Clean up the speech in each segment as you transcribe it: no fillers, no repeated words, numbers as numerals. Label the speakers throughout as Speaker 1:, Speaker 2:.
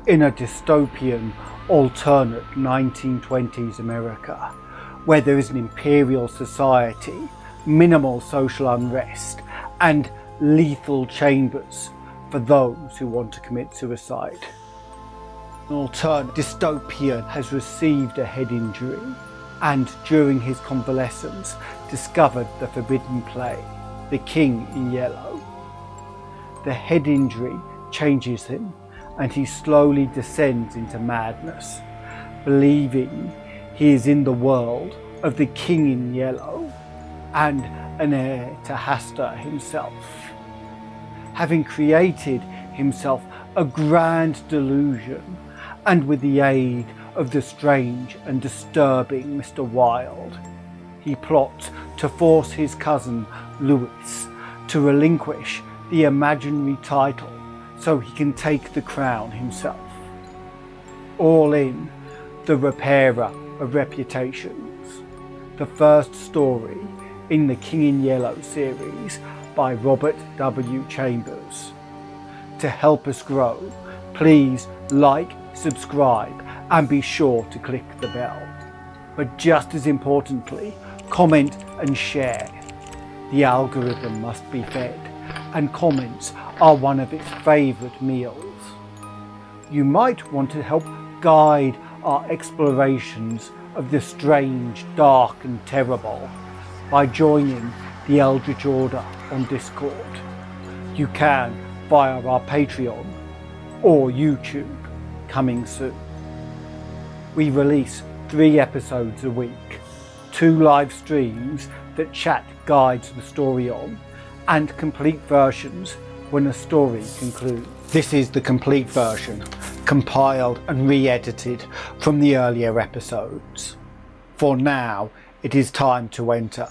Speaker 1: in a dystopian, alternate 1920s America, where there is an imperial society, minimal social unrest, and lethal chambers for those who want to commit suicide. An alternate dystopian has received a head injury and during his convalescence discovered the forbidden play, The King in Yellow. The head injury changes him and he slowly descends into madness, believing he is in the world of the King in Yellow and an heir to Hastur himself. Having created himself a grand delusion, and with the aid of the strange and disturbing Mr. Wilde, he plots to force his cousin Louis to relinquish the imaginary title so he can take the crown himself. All in The Repairer of Reputations, the first story in the King in Yellow series by Robert W. Chambers. To help us grow, please like, subscribe, and be sure to click the bell. But just as importantly, comment and share. The algorithm must be fed, and comments are one of its favourite meals. You might want to help guide our explorations of the strange, dark and terrible by joining the Eldritch Order on Discord. You can via our Patreon or YouTube, coming soon. We release 3 episodes a week, 2 live streams that chat guides the story on, and complete versions when a story concludes. This is the complete version, compiled and re-edited from the earlier episodes. For now, it is time to enter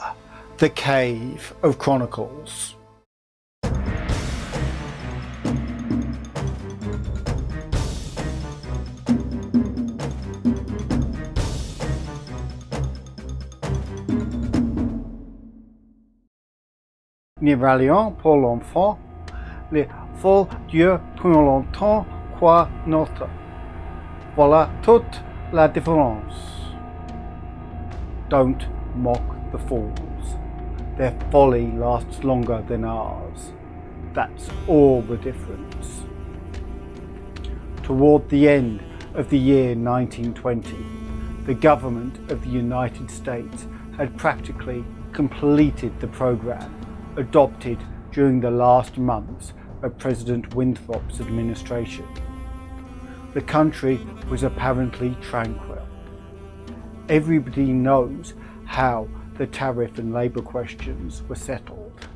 Speaker 1: the Cave of Chronicles. Ni valiant pour l'enfant, les faux dieux plus longtemps quoi notre. Voilà toute la différence. Don't mock the fools. Their folly lasts longer than ours. That's all the difference. Toward the end of the year 1920, the government of the United States had practically completed the program adopted during the last months of President Winthrop's administration. The country was apparently tranquil. Everybody knows how the tariff and labour questions were settled.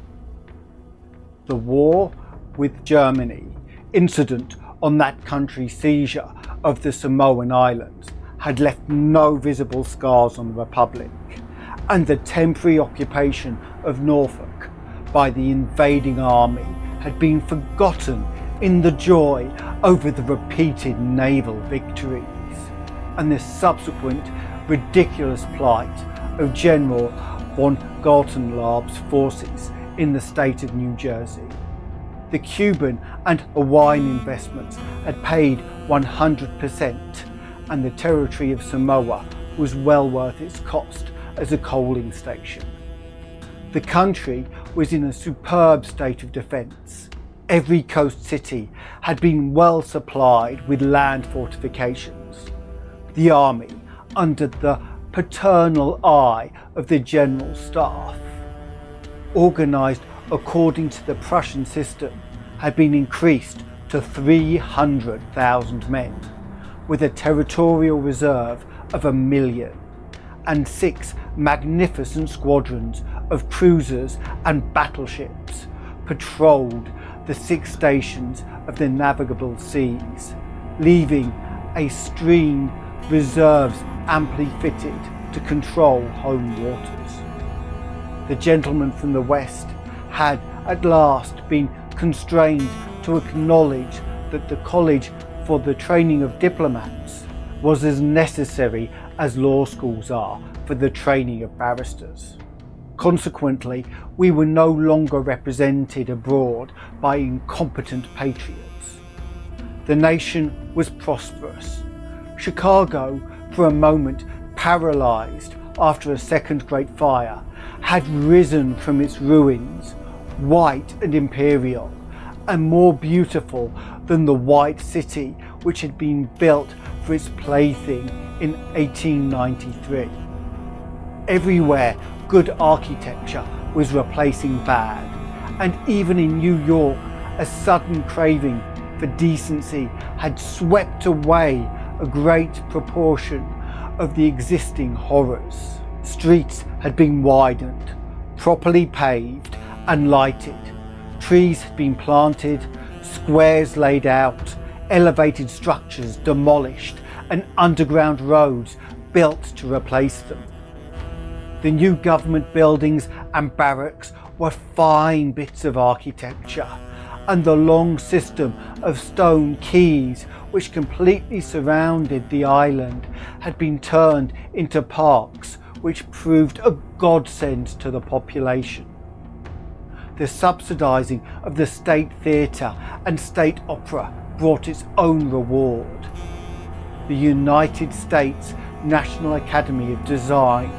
Speaker 1: The war with Germany, incident on that country's seizure of the Samoan Islands, had left no visible scars on the Republic, and the temporary occupation of Norfolk by the invading army had been forgotten in the joy over the repeated naval victories and the subsequent ridiculous plight of General von Galtenlaub's forces in the state of New Jersey. The Cuban and Hawaiian investments had paid 100%, and the territory of Samoa was well worth its cost as a coaling station. The country was in a superb state of defence. Every coast city had been well supplied with land fortifications. The army, under the paternal eye of the General Staff, organised according to the Prussian system, had been increased to 300,000 men, with a territorial reserve of 1 million, and 6 magnificent squadrons of cruisers and battleships patrolled the 6 stations of the navigable seas, leaving a stream reserves amply fitted to control home waters. The gentlemen from the West had at last been constrained to acknowledge that the College for the Training of Diplomats was as necessary as law schools are for the training of barristers. Consequently, we were no longer represented abroad by incompetent patriots. The nation was prosperous. Chicago, for a moment paralysed after a second Great Fire, had risen from its ruins, white and imperial, and more beautiful than the white city which had been built for its plaything in 1893. Everywhere good architecture was replacing bad, and even in New York a sudden craving for decency had swept away a great proportion of the existing horrors. Streets had been widened, properly paved and lighted. Trees had been planted, squares laid out, elevated structures demolished, and underground roads built to replace them. The new government buildings and barracks were fine bits of architecture, and the long system of stone quays which completely surrounded the island had been turned into parks which proved a godsend to the population. The subsidising of the state theatre and state opera brought its own reward. The United States National Academy of Design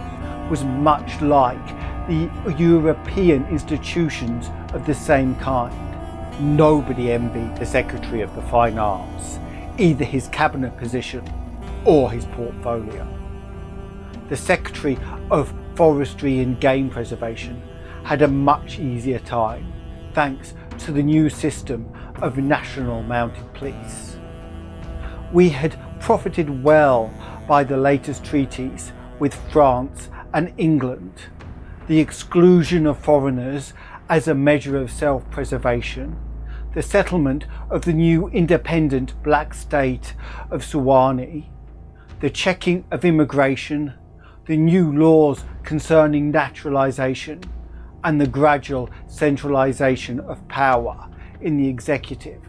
Speaker 1: was much like the European institutions of the same kind. Nobody envied the Secretary of the Fine Arts, either his cabinet position or his portfolio. The Secretary of Forestry and Game Preservation had a much easier time, thanks to the new system of National Mounted Police. We had profited well by the latest treaties with France and England, the exclusion of foreigners as a measure of self-preservation, the settlement of the new independent black state of Suwannee, the checking of immigration, the new laws concerning naturalisation, and the gradual centralisation of power in the executive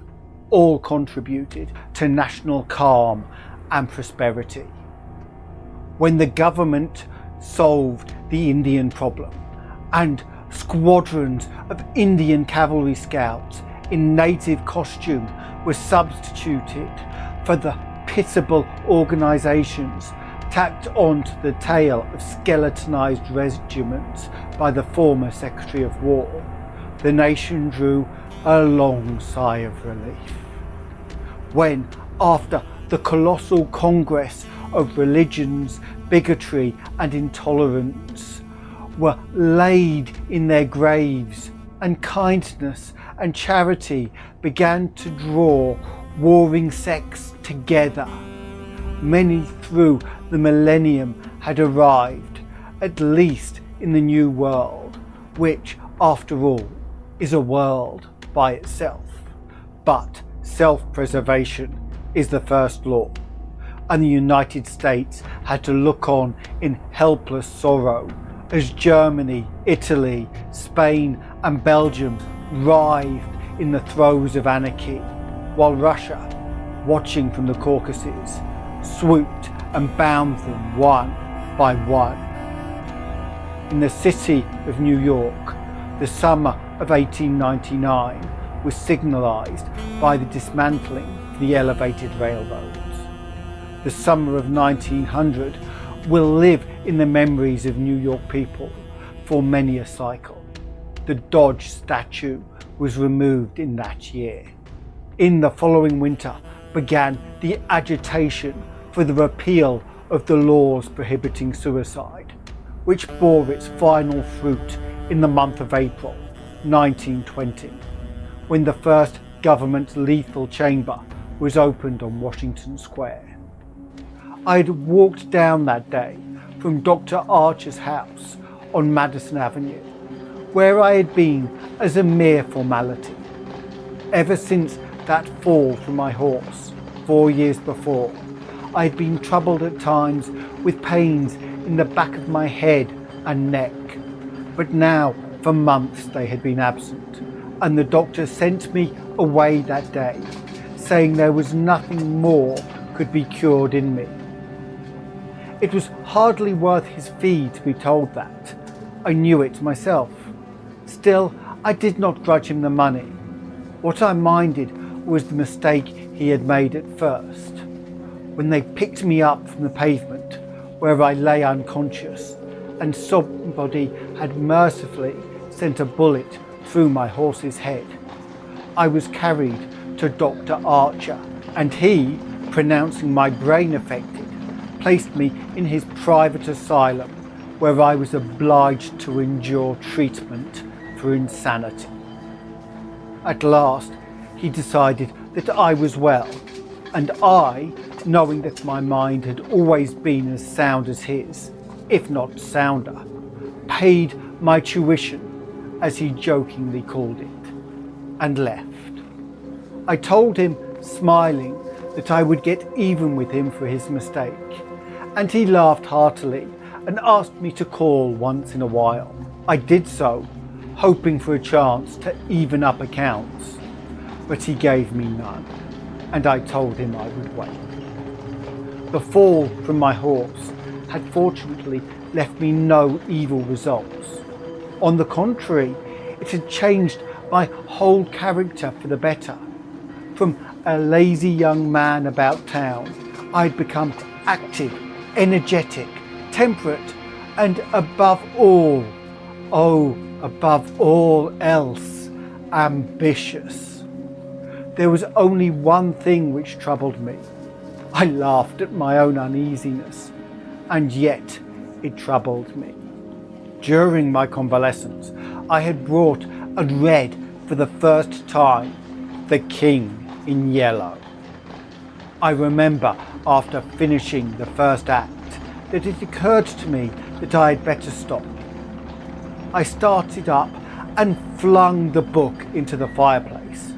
Speaker 1: all contributed to national calm and prosperity. When the government solved the Indian problem and squadrons of Indian cavalry scouts in native costume were substituted for the pitiable organisations tacked onto the tail of skeletonized regiments by the former Secretary of War, the nation drew a long sigh of relief. When, after the colossal congress of religions, bigotry and intolerance were laid in their graves, and kindness and charity began to draw warring sects together, many through the millennium had arrived, at least in the New World, which, after all, is a world by itself. But self-preservation is the first law, and the United States had to look on in helpless sorrow as Germany, Italy, Spain and Belgium writhed in the throes of anarchy, while Russia, watching from the Caucasus, swooped and bound them one by one. In the city of New York, the summer of 1899 was signalised by the dismantling of the elevated railroads. The summer of 1900 will live in the memories of New York people for many a cycle. The Dodge statue was removed in that year. In the following winter began the agitation for the repeal of the laws prohibiting suicide, which bore its final fruit in the month of April 1920, when the first government lethal chamber was opened on Washington Square. I had walked down that day from Dr. Archer's house on Madison Avenue, where I had been as a mere formality. Ever since that fall from my horse 4 years before, I had been troubled at times with pains in the back of my head and neck, but now for months they had been absent, and the doctor sent me away that day, saying there was nothing more could be cured in me. It was hardly worth his fee to be told that. I knew it myself. Still, I did not grudge him the money. What I minded was the mistake he had made at first, when they picked me up from the pavement where I lay unconscious and somebody had mercifully sent a bullet through my horse's head. I was carried to Dr. Archer, and he, pronouncing my brain affected, placed me in his private asylum where I was obliged to endure treatment for insanity. At last, he decided that I was well, and I, knowing that my mind had always been as sound as his, if not sounder, paid my tuition, as he jokingly called it, and left. I told him, smiling, that I would get even with him for his mistake, and he laughed heartily and asked me to call once in a while. I did so, hoping for a chance to even up accounts, but he gave me none, and I told him I would wait. The fall from my horse had fortunately left me no evil results. On the contrary, it had changed my whole character for the better. From a lazy young man about town, I'd become active, energetic, temperate, and above all else, ambitious. There was only one thing which troubled me. I laughed at my own uneasiness, and yet it troubled me. During my convalescence, I had brought and read for the first time The King in Yellow. I remember after finishing the first act that it occurred to me that I had better stop. I started up and flung the book into the fireplace.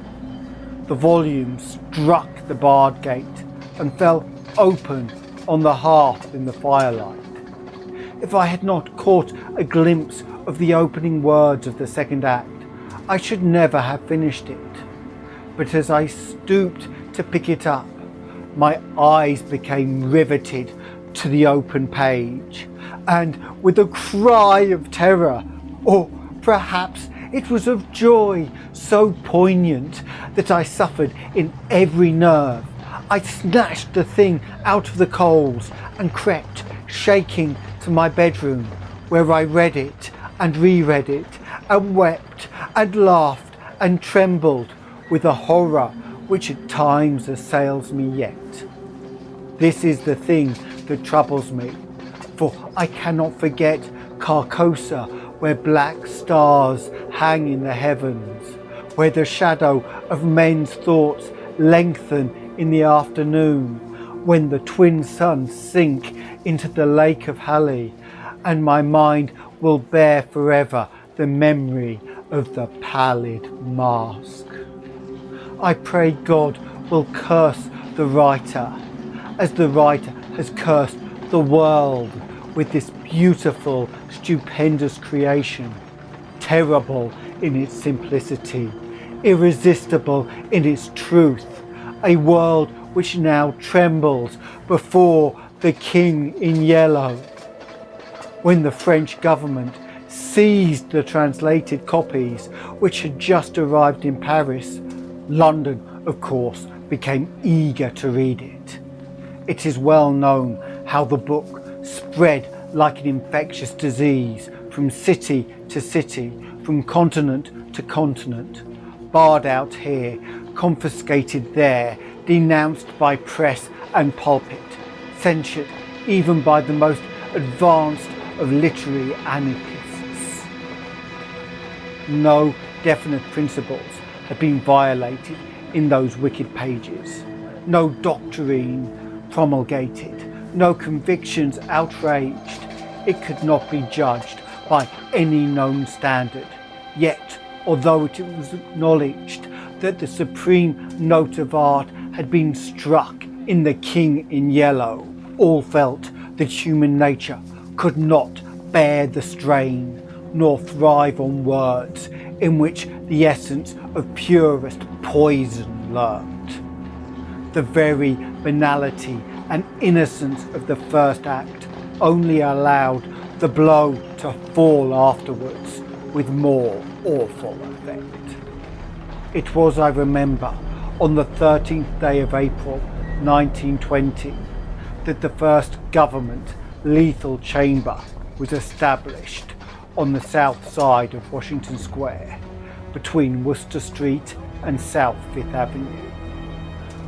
Speaker 1: The volume struck the barred gate and fell open on the hearth in the firelight. If I had not caught a glimpse of the opening words of the second act, I should never have finished it. But as I stooped to pick it up, my eyes became riveted to the open page, and with a cry of terror, or perhaps it was of joy so poignant that I suffered in every nerve, I snatched the thing out of the coals and crept, shaking, to my bedroom, where I read it and reread it and wept and laughed and trembled with a horror which at times assails me yet. This is the thing that troubles me, for I cannot forget Carcosa, where black stars hang in the heavens, where the shadow of men's thoughts lengthen in the afternoon, when the twin suns sink into the lake of Hali, and my mind will bear forever the memory of the pallid mask. I pray God will curse the writer, as the writer has cursed the world with this beautiful, stupendous creation, terrible in its simplicity, irresistible in its truth, a world which now trembles before the King in Yellow. When the French government seized the translated copies which had just arrived in Paris, London, of course, became eager to read it. It is well known how the book spread like an infectious disease from city to city, from continent to continent, barred out here, confiscated there, denounced by press and pulpit, censured even by the most advanced of literary anarchists. No definite principles had been violated in those wicked pages, no doctrine promulgated, no convictions outraged. It could not be judged by any known standard. Yet, although it was acknowledged that the supreme note of art had been struck in The King in Yellow, all felt that human nature could not bear the strain, nor thrive on words in which the essence of purest poison lurked. The very banality and innocence of the first act only allowed the blow to fall afterwards with more awful effect. It was, I remember, on the 13th day of April 1920 that the first government lethal chamber was established on the south side of Washington Square between Worcester Street and South Fifth Avenue.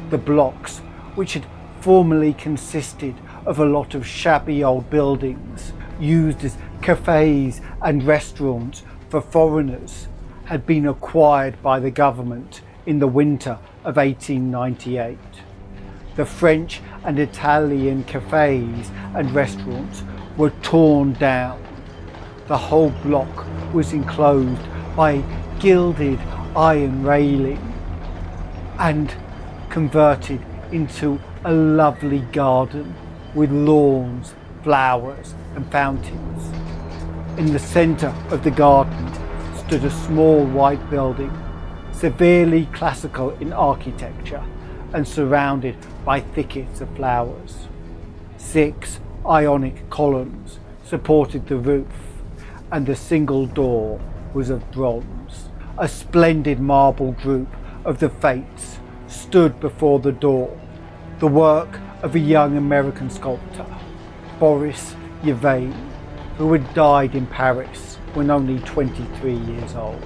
Speaker 1: The blocks, which had formerly consisted of a lot of shabby old buildings used as cafes and restaurants for foreigners, had been acquired by the government in the winter of 1898. The French and Italian cafes and restaurants were torn down. The whole block was enclosed by a gilded iron railing and converted into a lovely garden with lawns, flowers and fountains. In the centre of the garden stood a small white building, severely classical in architecture and surrounded by thickets of flowers. 6 Ionic columns supported the roof, and the single door was of bronze. A splendid marble group of the Fates stood before the door, the work of a young American sculptor, Boris Yvain, who had died in Paris when only 23 years old.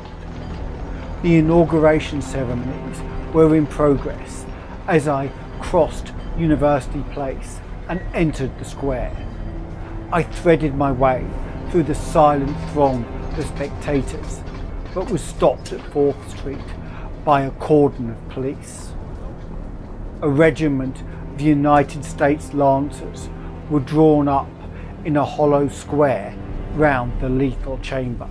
Speaker 1: The inauguration ceremonies were in progress as I crossed University Place and entered the square. I threaded my way through the silent throng of spectators, but was stopped at 4th Street by a cordon of police. A regiment of United States Lancers were drawn up in a hollow square round the lethal chamber.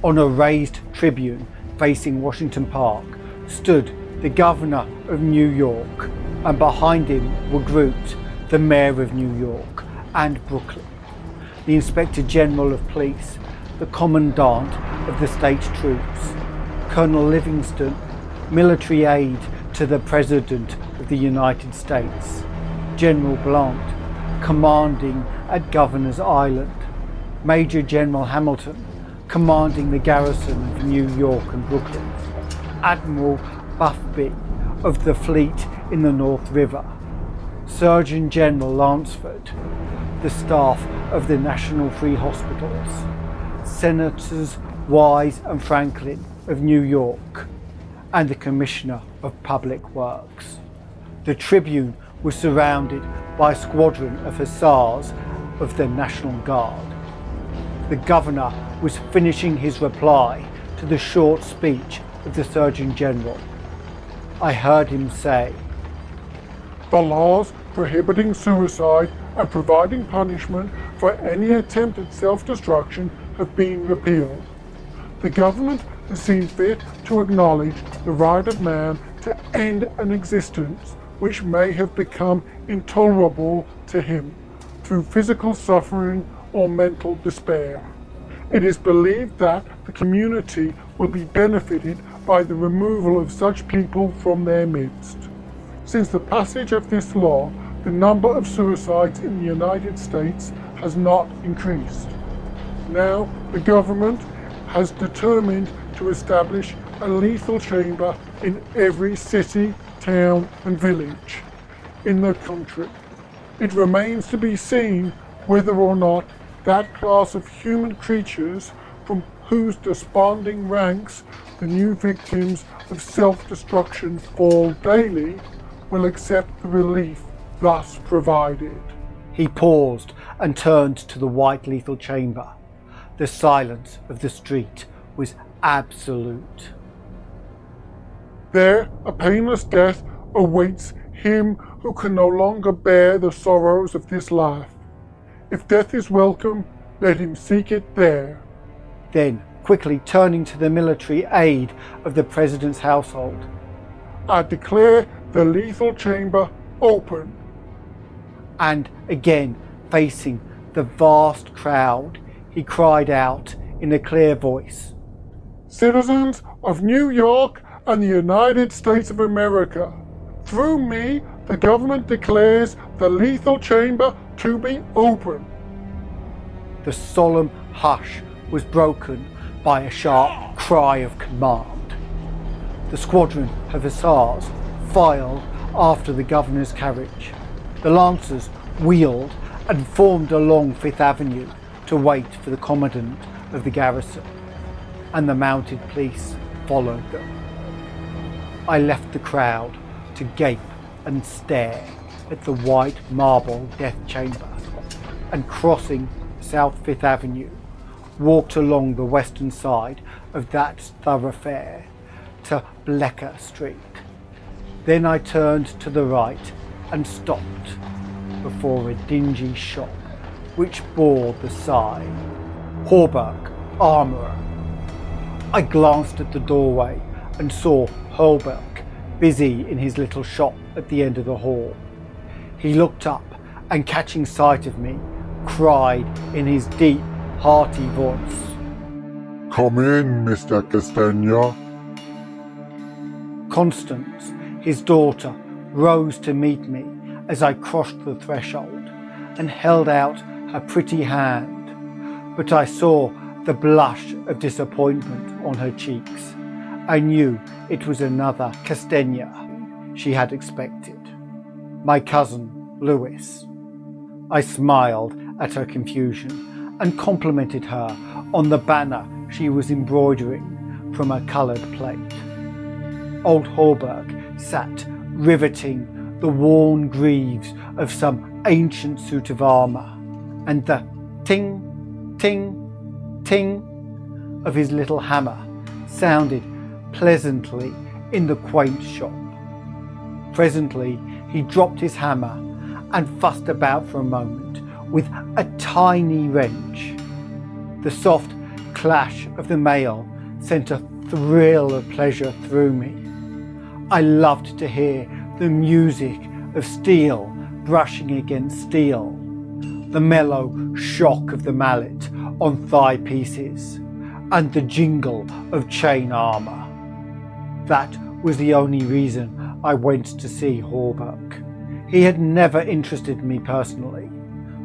Speaker 1: On a raised tribune facing Washington Park stood the Governor of New York, and behind him were grouped the Mayor of New York and Brooklyn, the Inspector General of Police, the Commandant of the State Troops, Colonel Livingston, military aide to the President of the United States, General Blount, commanding at Governor's Island, Major General Hamilton, commanding the garrison of New York and Brooklyn, Admiral Buffby of the fleet in the North River, Surgeon General Lansford, the staff of the National Free Hospitals, Senators Wise and Franklin of New York, and the Commissioner of Public Works. The tribune was surrounded by a squadron of hussars of the National Guard. The Governor was finishing his reply to the short speech of the Surgeon General. I heard him say,
Speaker 2: "The laws prohibiting suicide and providing punishment for any attempt at self-destruction have been repealed. The government has seen fit to acknowledge the right of man to end an existence which may have become intolerable to him through physical suffering or mental despair. It is believed that the community will be benefited by the removal of such people from their midst. Since the passage of this law, the number of suicides in the United States has not increased. Now, the government has determined to establish a lethal chamber in every city, town, and village in the country. It remains to be seen whether or not that class of human creatures from whose desponding ranks the new victims of self-destruction fall daily will accept the relief thus provided."
Speaker 1: He paused and turned to the white lethal chamber. The silence of the street was absolute.
Speaker 2: "There a painless death awaits him who can no longer bear the sorrows of this life. If death is welcome, let him seek it there."
Speaker 1: Then, quickly turning to the military aide of the President's household,
Speaker 2: "I declare the lethal chamber open."
Speaker 1: and again facing the vast crowd, he cried out in a clear voice,
Speaker 2: "Citizens of New York and the United States of America, through me, the government declares the lethal chamber to be open."
Speaker 1: The solemn hush was broken by a sharp cry of command. The squadron of hussars filed after the governor's carriage. The Lancers wheeled and formed along Fifth Avenue to wait for the commandant of the garrison, and the mounted police followed them. I left the crowd to gape and stare at the white marble death chamber, and crossing South Fifth Avenue, walked along the western side of that thoroughfare to Bleecker Street. Then I turned to the right and stopped before a dingy shop which bore the sign, Hauberk Armourer. I glanced at the doorway and saw Hauberk busy in his little shop at the end of the hall. He looked up and, catching sight of me, cried in his deep, hearty voice,
Speaker 2: "Come in, Mr. Castaigne."
Speaker 1: Constance, his daughter, rose to meet me as I crossed the threshold and held out her pretty hand, but I saw the blush of disappointment on her cheeks. I knew it was another Castaigne she had expected. My cousin, Lewis. I smiled at her confusion and complimented her on the banner she was embroidering from a coloured plate. Old Hauberk sat riveting the worn greaves of some ancient suit of armour, and the ting, ting, ting of his little hammer sounded pleasantly in the quaint shop. Presently he dropped his hammer and fussed about for a moment with a tiny wrench. The soft clash of the mail sent a thrill of pleasure through me. I loved to hear the music of steel brushing against steel, the mellow shock of the mallet on thigh pieces, and the jingle of chain armour. That was the only reason I went to see Hauberk. He had never interested me personally,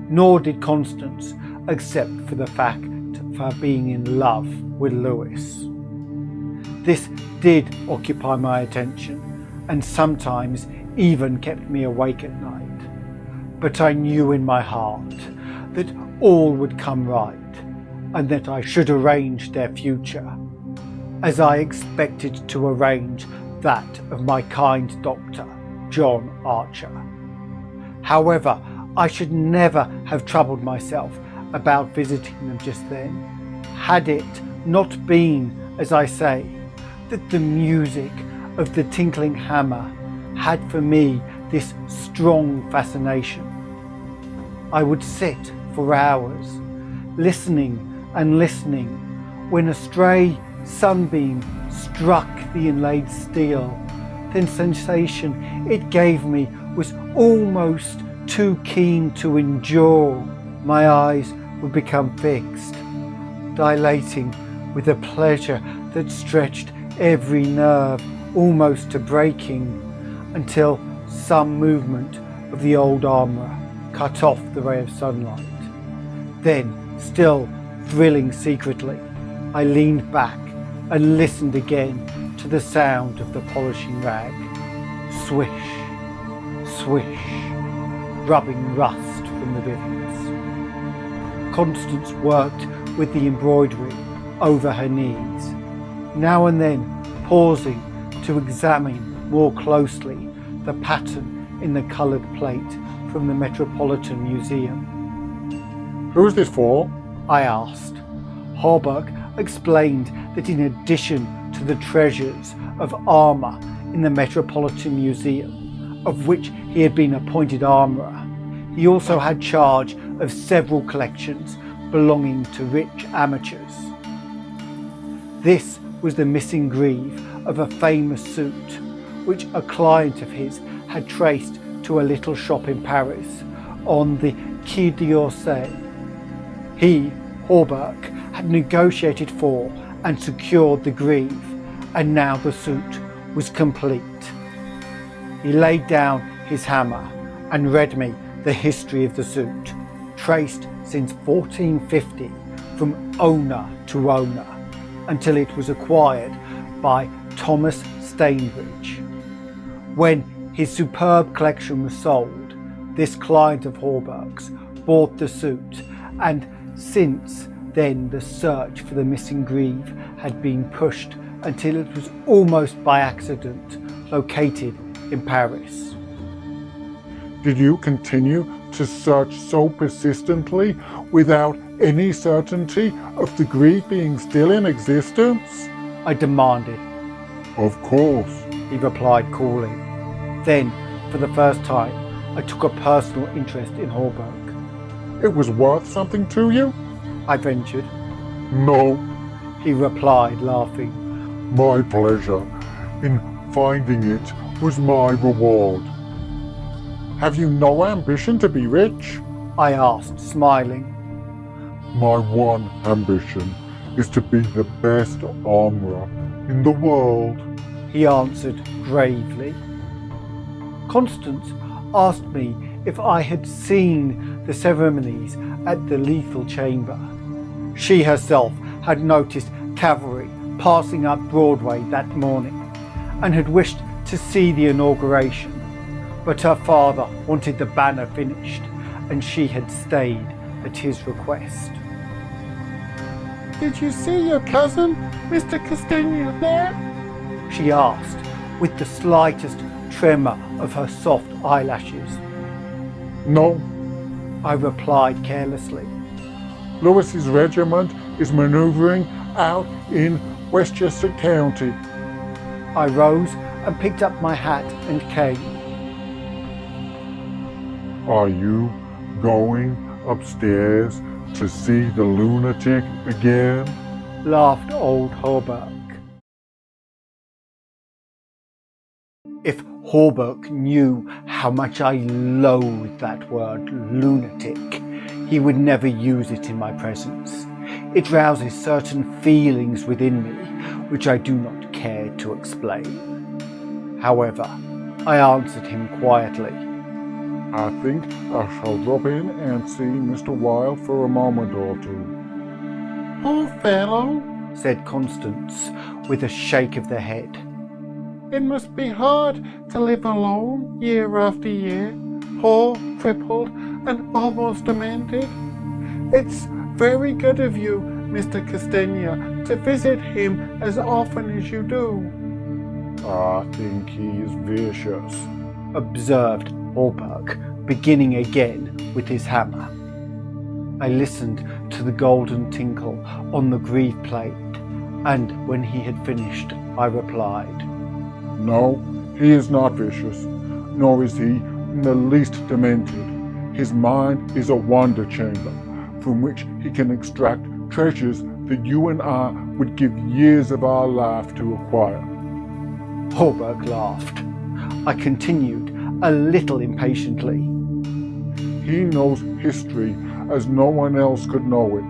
Speaker 1: nor did Constance, except for the fact of her being in love with Lewis. This did occupy my attention, and sometimes even kept me awake at night. But I knew in my heart that all would come right, and that I should arrange their future, as I expected to arrange that of my kind doctor, John Archer. However, I should never have troubled myself about visiting them just then, had it not been, as I say, that the music of the tinkling hammer had for me this strong fascination. I would sit for hours, listening and listening, when a stray sunbeam struck the inlaid steel. The sensation it gave me was almost too keen to endure. My eyes would become fixed, dilating with a pleasure that stretched every nerve almost to breaking, until some movement of the old armourer cut off the ray of sunlight. Then, still thrilling secretly, I leaned back and listened again to the sound of the polishing rag. Swish, swish, rubbing rust from the rivets. Constance worked with the embroidery over her knees, now and then pausing to examine more closely the pattern in the coloured plate from the Metropolitan Museum.
Speaker 2: "Who's this for?"
Speaker 1: I asked. Hauberk explained that in addition to the treasures of armour in the Metropolitan Museum, of which he had been appointed armourer, he also had charge of several collections belonging to rich amateurs. This was the missing greave of a famous suit, which a client of his had traced to a little shop in Paris on the Quai d'Orsay. He, Hauberk, had negotiated for and secured the greave, and now the suit was complete. He laid down his hammer and read me the history of the suit, traced since 1450 from owner to owner, until it was acquired by Thomas Stainbridge. When his superb collection was sold, this client of Hallberg's bought the suit, and since then the search for the missing Grieve had been pushed until it was almost by accident located in Paris.
Speaker 2: Did you continue to search so persistently without any certainty of the Grieve being still in existence?
Speaker 1: I demanded.
Speaker 2: Of course,
Speaker 1: He replied coolly. Then, for the first time, I took a personal interest in Hallberg.
Speaker 2: It was worth something to you?
Speaker 1: I ventured.
Speaker 2: No,
Speaker 1: He replied, laughing.
Speaker 2: my pleasure in finding it was my reward. Have you no ambition to be rich?
Speaker 1: I asked, smiling.
Speaker 2: My one ambition is to be the best armorer in the world.
Speaker 1: He answered gravely. Constance asked me if I had seen the ceremonies at the lethal chamber. She herself had noticed cavalry passing up Broadway that morning and had wished to see the inauguration, but her father wanted the banner finished and she had stayed at his request.
Speaker 2: Did you see your cousin, Mr. Castaigne, there?
Speaker 1: She asked, with the slightest tremor of her soft eyelashes.
Speaker 2: No,
Speaker 1: I replied carelessly.
Speaker 2: Lewis's regiment is maneuvering out in Westchester County.
Speaker 1: I rose and picked up my hat and cane.
Speaker 2: Are you going upstairs to see the lunatic again?
Speaker 1: Laughed old Hallberg. If Hallberg knew how much I loathed that word lunatic, he would never use it in my presence. It rouses certain feelings within me which I do not care to explain. However, I answered him quietly.
Speaker 2: I think I shall drop in and see Mr. Wilde for a moment or two. Poor fellow,
Speaker 1: said Constance with a shake of the head.
Speaker 2: it must be hard to live alone year after year, poor, crippled, and almost demented. It's very good of you, Mr. Castaigne, to visit him as often as you do. I think he is vicious,
Speaker 1: observed Hallberg, beginning again with his hammer. I listened to the golden tinkle on the Grieve plate, and when he had finished, I replied,
Speaker 2: No, he is not vicious, nor is he in the least demented. His mind is a wonder chamber, from which he can extract treasures that you and I would give years of our life to acquire.
Speaker 1: Hallberg laughed. I continued, a little impatiently.
Speaker 2: He knows history as no one else could know it.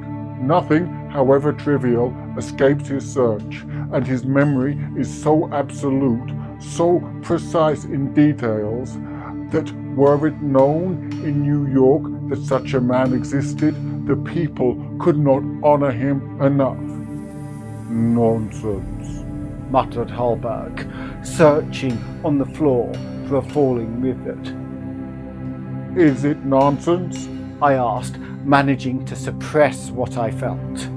Speaker 2: Nothing, however trivial, escapes his search, and his memory is so absolute, so precise in details, that were it known in New York that such a man existed, the people could not honor him enough. Nonsense,
Speaker 1: muttered Hallberg, searching on the floor for a falling rivet.
Speaker 2: Is it nonsense?
Speaker 1: I asked, managing to suppress what I felt.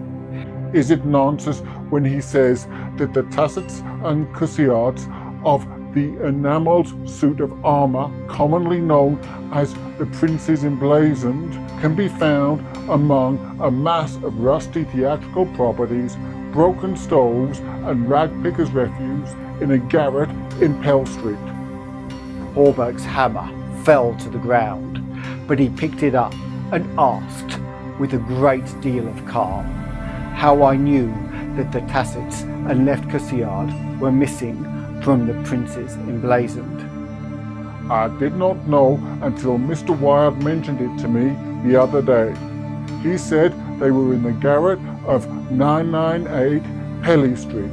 Speaker 2: Is it nonsense when he says that the tassets and cuissards of the enamelled suit of armour, commonly known as the Prince's Emblazoned, can be found among a mass of rusty theatrical properties, broken stoves, and rag-pickers' refuse in a garret in Pell Street?
Speaker 1: Hallberg's hammer fell to the ground, but he picked it up and asked, with a great deal of calm, how I knew that the tassets and left cuissard were missing from the Prince's Emblazoned.
Speaker 2: I did not know until Mr. Wilde mentioned it to me the other day. He said they were in the garret of 998 Pelly Street.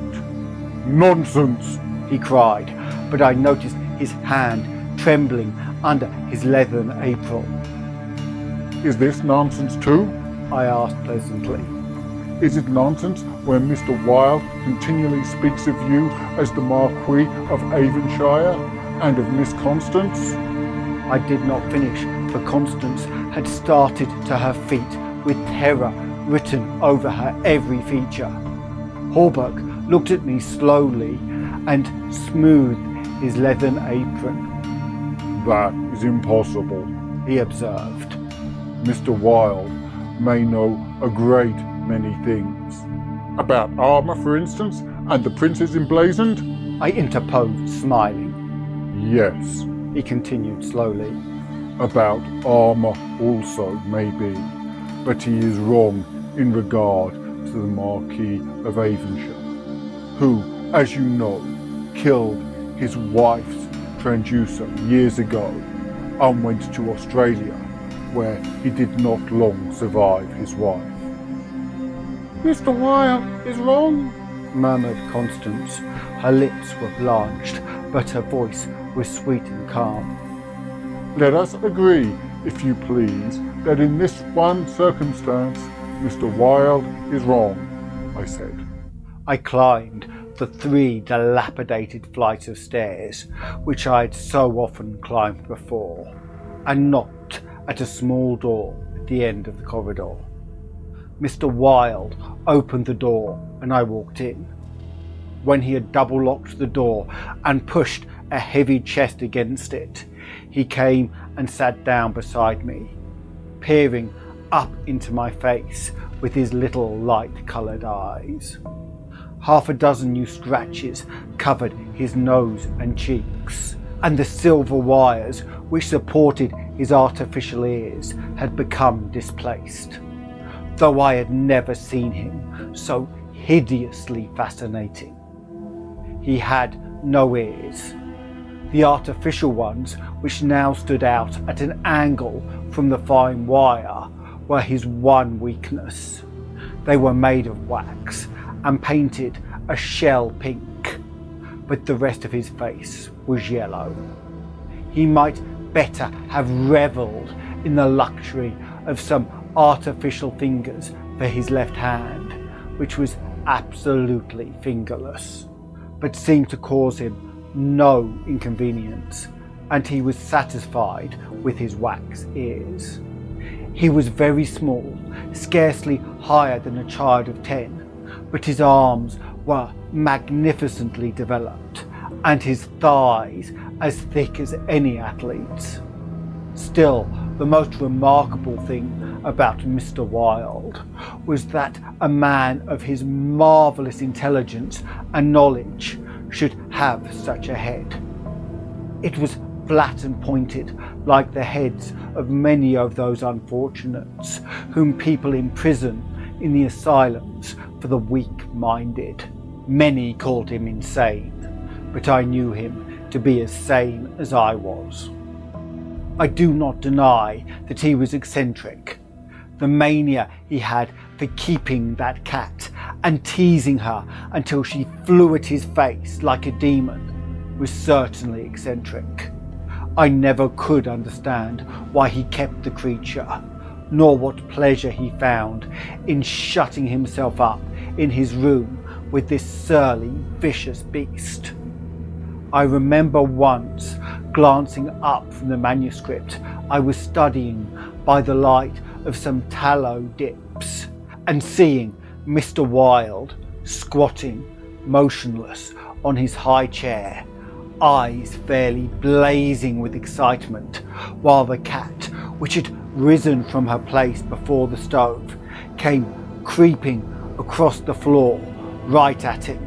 Speaker 2: Nonsense,
Speaker 1: he cried, but I noticed his hand trembling under his leathern apron.
Speaker 2: Is this nonsense too?
Speaker 1: I asked pleasantly.
Speaker 2: Is it nonsense when Mr. Wilde continually speaks of you as the Marquis of Avonshire, And of Miss Constance?
Speaker 1: I did not finish, for Constance had started to her feet with terror written over her every feature. Hawberk looked at me slowly and smoothed his leathern apron.
Speaker 2: That is impossible,
Speaker 1: he observed.
Speaker 2: Mr. Wilde may know a great many things. About armour, for instance, and the princes emblazoned?
Speaker 1: I interposed, smiling.
Speaker 2: Yes,
Speaker 1: he continued slowly.
Speaker 2: About armour also, maybe, but he is wrong in regard to the Marquis of Avonshire, who, as you know, killed his wife's transducer years ago and went to Australia, where he did not long survive his wife.
Speaker 3: Mr. Wilde is wrong,
Speaker 1: murmured Constance. Her lips were blanched, but her voice was sweet and calm.
Speaker 2: Let us agree, if you please, that in this one circumstance, Mr. Wilde is wrong, I said.
Speaker 1: I climbed the 3 dilapidated flights of stairs, which I had so often climbed before, and knocked at a small door at the end of the corridor. Mr. Wilde opened the door and I walked in. When he had double-locked the door and pushed a heavy chest against it, he came and sat down beside me, peering up into my face with his little light-coloured eyes. 6 new scratches covered his nose and cheeks, and the silver wires which supported his artificial ears had become displaced, though I had never seen him so hideously fascinating. He had no ears. The artificial ones, which now stood out at an angle from the fine wire, were his one weakness. They were made of wax and painted a shell pink, but the rest of his face was yellow. He might better have revelled in the luxury of some artificial fingers for his left hand, which was absolutely fingerless, but seemed to cause him no inconvenience, and he was satisfied with his wax ears. He was very small, scarcely higher than a child of 10, but his arms were magnificently developed, and his thighs as thick as any athlete's. Still, the most remarkable thing about Mr. Wilde was that a man of his marvellous intelligence and knowledge should have such a head. It was flat and pointed, like the heads of many of those unfortunates whom people imprison in the asylums for the weak-minded. Many called him insane, but I knew him to be as sane as I was. I do not deny that he was eccentric. The mania he had for keeping that cat and teasing her until she flew at his face like a demon was certainly eccentric. I never could understand why he kept the creature, nor what pleasure he found in shutting himself up in his room with this surly, vicious beast. I remember once glancing up from the manuscript I was studying by the light of some tallow dips and seeing Mr. Wilde squatting motionless on his high chair, eyes fairly blazing with excitement, while the cat, which had risen from her place before the stove, came creeping across the floor right at him.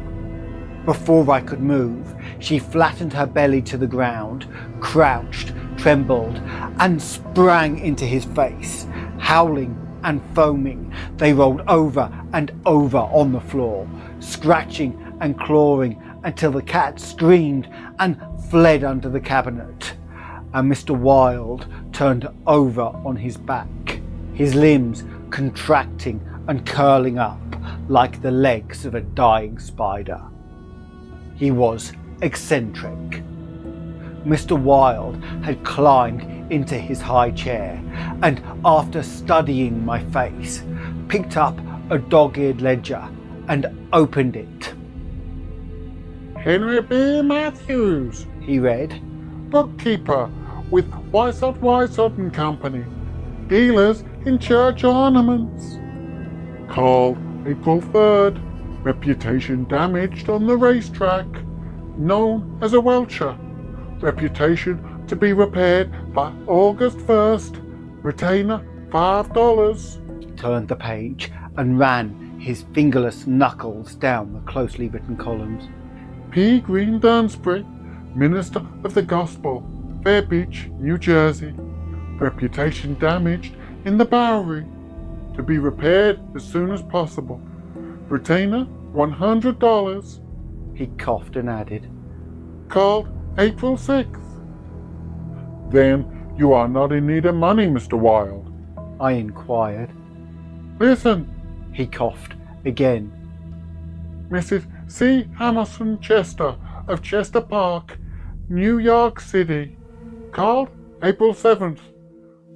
Speaker 1: Before I could move, she flattened her belly to the ground, crouched, trembled, and sprang into his face. Howling and foaming, they rolled over and over on the floor, scratching and clawing until the cat screamed and fled under the cabinet, and Mr. Wilde turned over on his back, his limbs contracting and curling up like the legs of a dying spider. He was eccentric. Mr. Wilde had climbed into his high chair and, after studying my face, picked up a dog-eared ledger and opened it.
Speaker 3: Henry B. Matthews,
Speaker 1: He read,
Speaker 2: bookkeeper with Weissert and Company, dealers in church ornaments. Called April 3rd, reputation damaged on the racetrack, known as a welcher. Reputation to be repaired by August 1st, retainer $5.
Speaker 1: He turned the page and ran his fingerless knuckles down the closely written columns.
Speaker 2: P. Green Dunsbury, minister of the gospel, Fair Beach, New Jersey. Reputation damaged in the Bowery. To be repaired as soon as possible. Retainer $100.
Speaker 1: He coughed and added,
Speaker 2: Called April 6th. Then you are not in need of money, Mr. Wilde.
Speaker 1: I inquired.
Speaker 2: Listen,
Speaker 1: He coughed again.
Speaker 2: Mrs. C. Hamilton Chester of Chester Park, New York City. Called April 7th.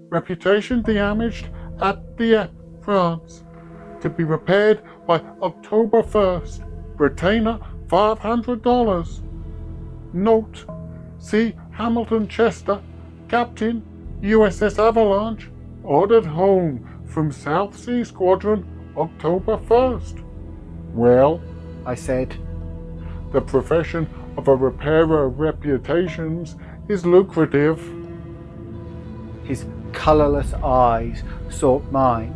Speaker 2: Reputation damaged at Dieppe, France. To be repaired by October 1st. Retainer $500. Note, C. Hamilton Chester, Captain, USS Avalanche, ordered home from South Sea Squadron October 1st. Well,
Speaker 1: I said.
Speaker 2: The profession of a repairer of reputations is lucrative.
Speaker 1: His colourless eyes sought mine.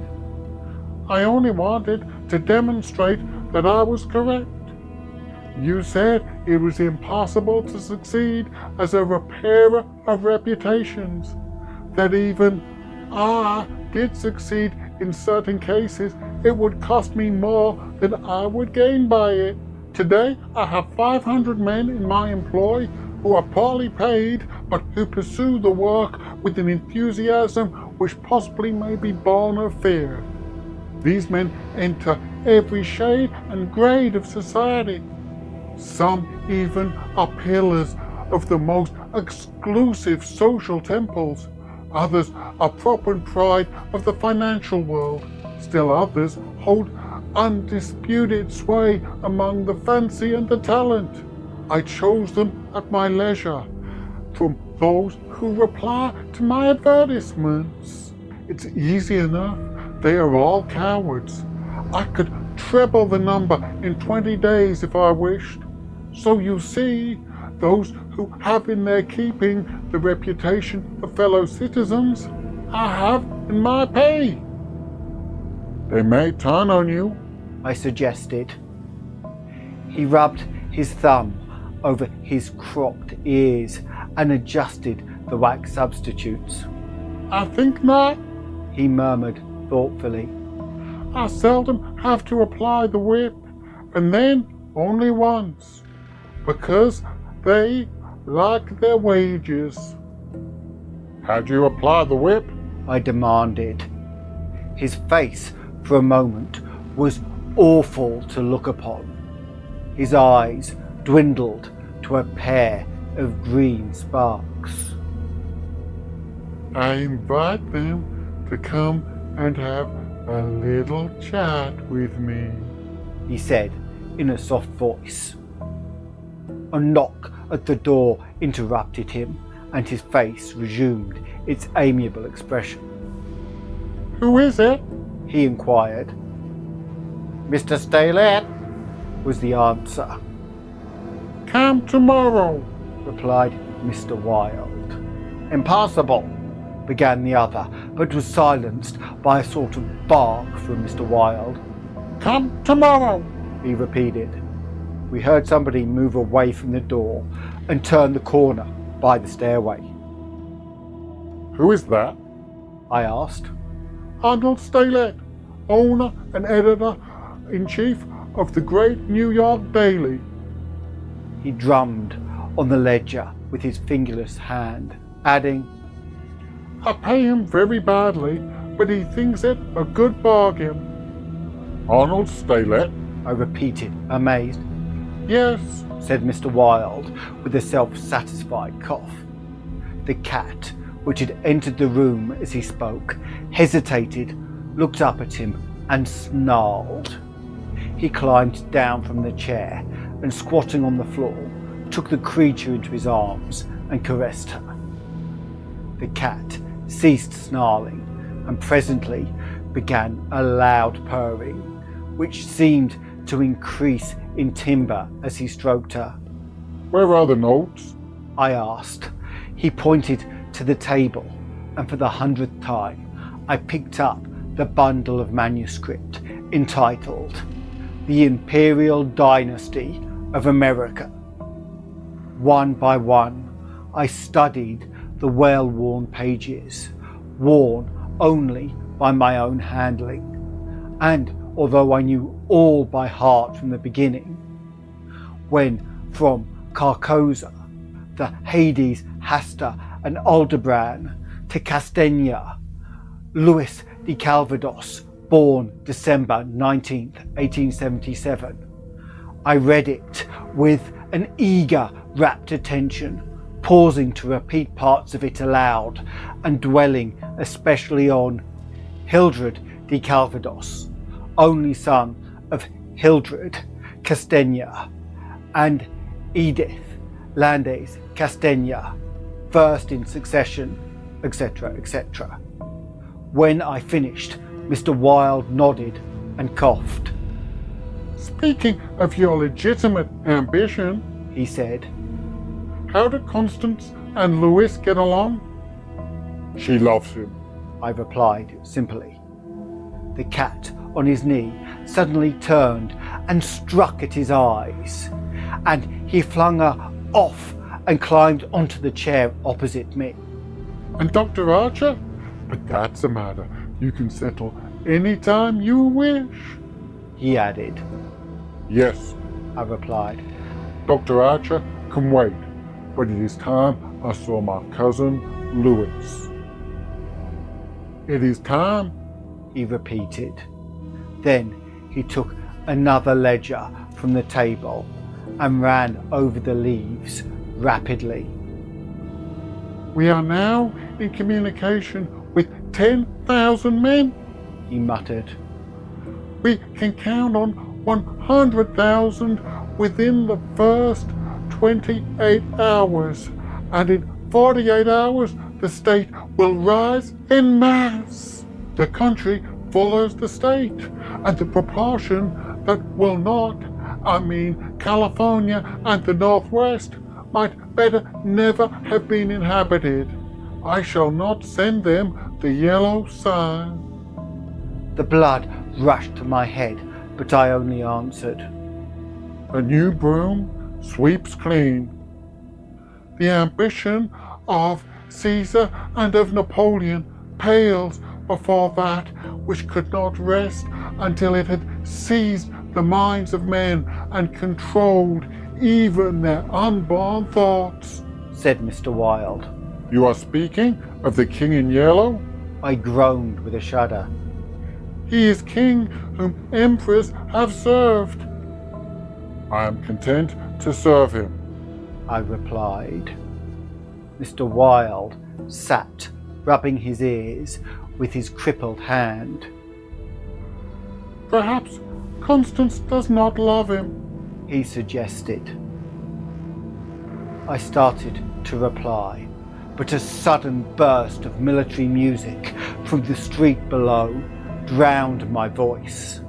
Speaker 2: I only wanted to demonstrate that I was correct. You said it was impossible to succeed as a repairer of reputations, that even I did succeed in certain cases. It would cost me more than I would gain by it. Today I have 500 men in my employ who are poorly paid, but who pursue the work with an enthusiasm which possibly may be born of fear. These men enter every shade and grade of society. Some even are pillars of the most exclusive social temples. Others are prop and pride of the financial world. Still others hold undisputed sway among the fancy and the talent. I chose them at my leisure, from those who reply to my advertisements. It's easy enough. They are all cowards. I could treble the number in 20 days if I wished. So you see, those who have in their keeping the reputation of fellow citizens, I have in my pay. They may turn on you,
Speaker 1: I suggested. He rubbed his thumb over his cropped ears and adjusted the wax substitutes.
Speaker 2: I think not.
Speaker 1: He murmured thoughtfully.
Speaker 2: I seldom have to apply the whip, and then only once, because they like their wages. How'd you apply the whip?
Speaker 1: I demanded. His face, for a moment, was awful to look upon. His eyes dwindled to a pair of green sparks.
Speaker 2: I invite them to come and have a little chat with me,
Speaker 1: he said in a soft voice. A knock at the door interrupted him, and his face resumed its amiable expression.
Speaker 2: Who is it?
Speaker 1: He inquired. Mr. Stalett, was the answer.
Speaker 2: Come tomorrow,
Speaker 1: replied Mr. Wilde. Impossible, began the other, but was silenced by a sort of bark from Mr. Wilde.
Speaker 2: Come tomorrow,
Speaker 1: he repeated. We heard somebody move away from the door and turn the corner by the stairway.
Speaker 2: Who is that?
Speaker 1: I asked.
Speaker 2: Arnold Stalett, owner and editor-in-chief of the great New York Daily.
Speaker 1: He drummed on the ledger with his fingerless hand, adding,
Speaker 2: I pay him very badly, but he thinks it a good bargain. Arnold Stalett?
Speaker 1: I repeated, amazed.
Speaker 2: Yes,
Speaker 1: said Mr. Wilde with a self-satisfied cough. The cat, which had entered the room as he spoke, hesitated, looked up at him and snarled. He climbed down from the chair and, squatting on the floor, took the creature into his arms and caressed her. The cat ceased snarling and presently began a loud purring, which seemed to increase in timbre as he stroked her.
Speaker 2: Where are the notes?
Speaker 1: I asked. He pointed to the table, and for the 100th time I picked up the bundle of manuscript entitled The Imperial Dynasty of America. One by one I studied the well-worn pages, worn only by my own handling, and although I knew all by heart from the beginning, when from Carcosa, the Hades, Hastur and Aldebaran to Castaigne, Louis de Calvados, born December 19th, 1877, I read it with an eager, rapt attention, pausing to repeat parts of it aloud and dwelling especially on Hildred de Calvados, only son of Hildred Castaigne, and Edith Landes Castaigne, first in succession, etc., etc. When I finished, Mr. Wilde nodded and coughed.
Speaker 2: Speaking of your legitimate ambition,
Speaker 1: He said,
Speaker 2: how do Constance and Louis get along? She loves him.
Speaker 1: I replied simply. The cat on his knee suddenly turned and struck at his eyes, and he flung her off and climbed onto the chair opposite me.
Speaker 2: And Dr. Archer? But that's a matter you can settle any time you wish.
Speaker 1: He added.
Speaker 2: Yes,
Speaker 1: I replied.
Speaker 2: Dr. Archer can wait, but it is time I saw my cousin Louis. It is time,
Speaker 1: He repeated. Then he took another ledger from the table and ran over the leaves rapidly.
Speaker 2: We are now in communication with 10,000 men.
Speaker 1: He muttered.
Speaker 2: We can count on 100,000 within the first 28 hours, and in 48 hours the state will rise en masse. The country follows the state, and the proportion that will not, I mean California and the Northwest, might better never have been inhabited. I shall not send them the yellow sign.
Speaker 1: The blood rushed to my head, but I only answered.
Speaker 2: A new broom sweeps clean. The ambition of Caesar and of Napoleon pales before that which could not rest until it had seized the minds of men and controlled even their unborn thoughts,
Speaker 1: said Mr. Wilde.
Speaker 2: You are speaking of the King in Yellow?
Speaker 1: I groaned with a shudder.
Speaker 2: He is king whom emperors have served. I am content to serve him,
Speaker 1: I replied. Mr. Wilde sat rubbing his ears with his crippled hand.
Speaker 2: Perhaps Constance does not love him,
Speaker 1: he suggested. I started to reply, but a sudden burst of military music from the street below drowned my voice.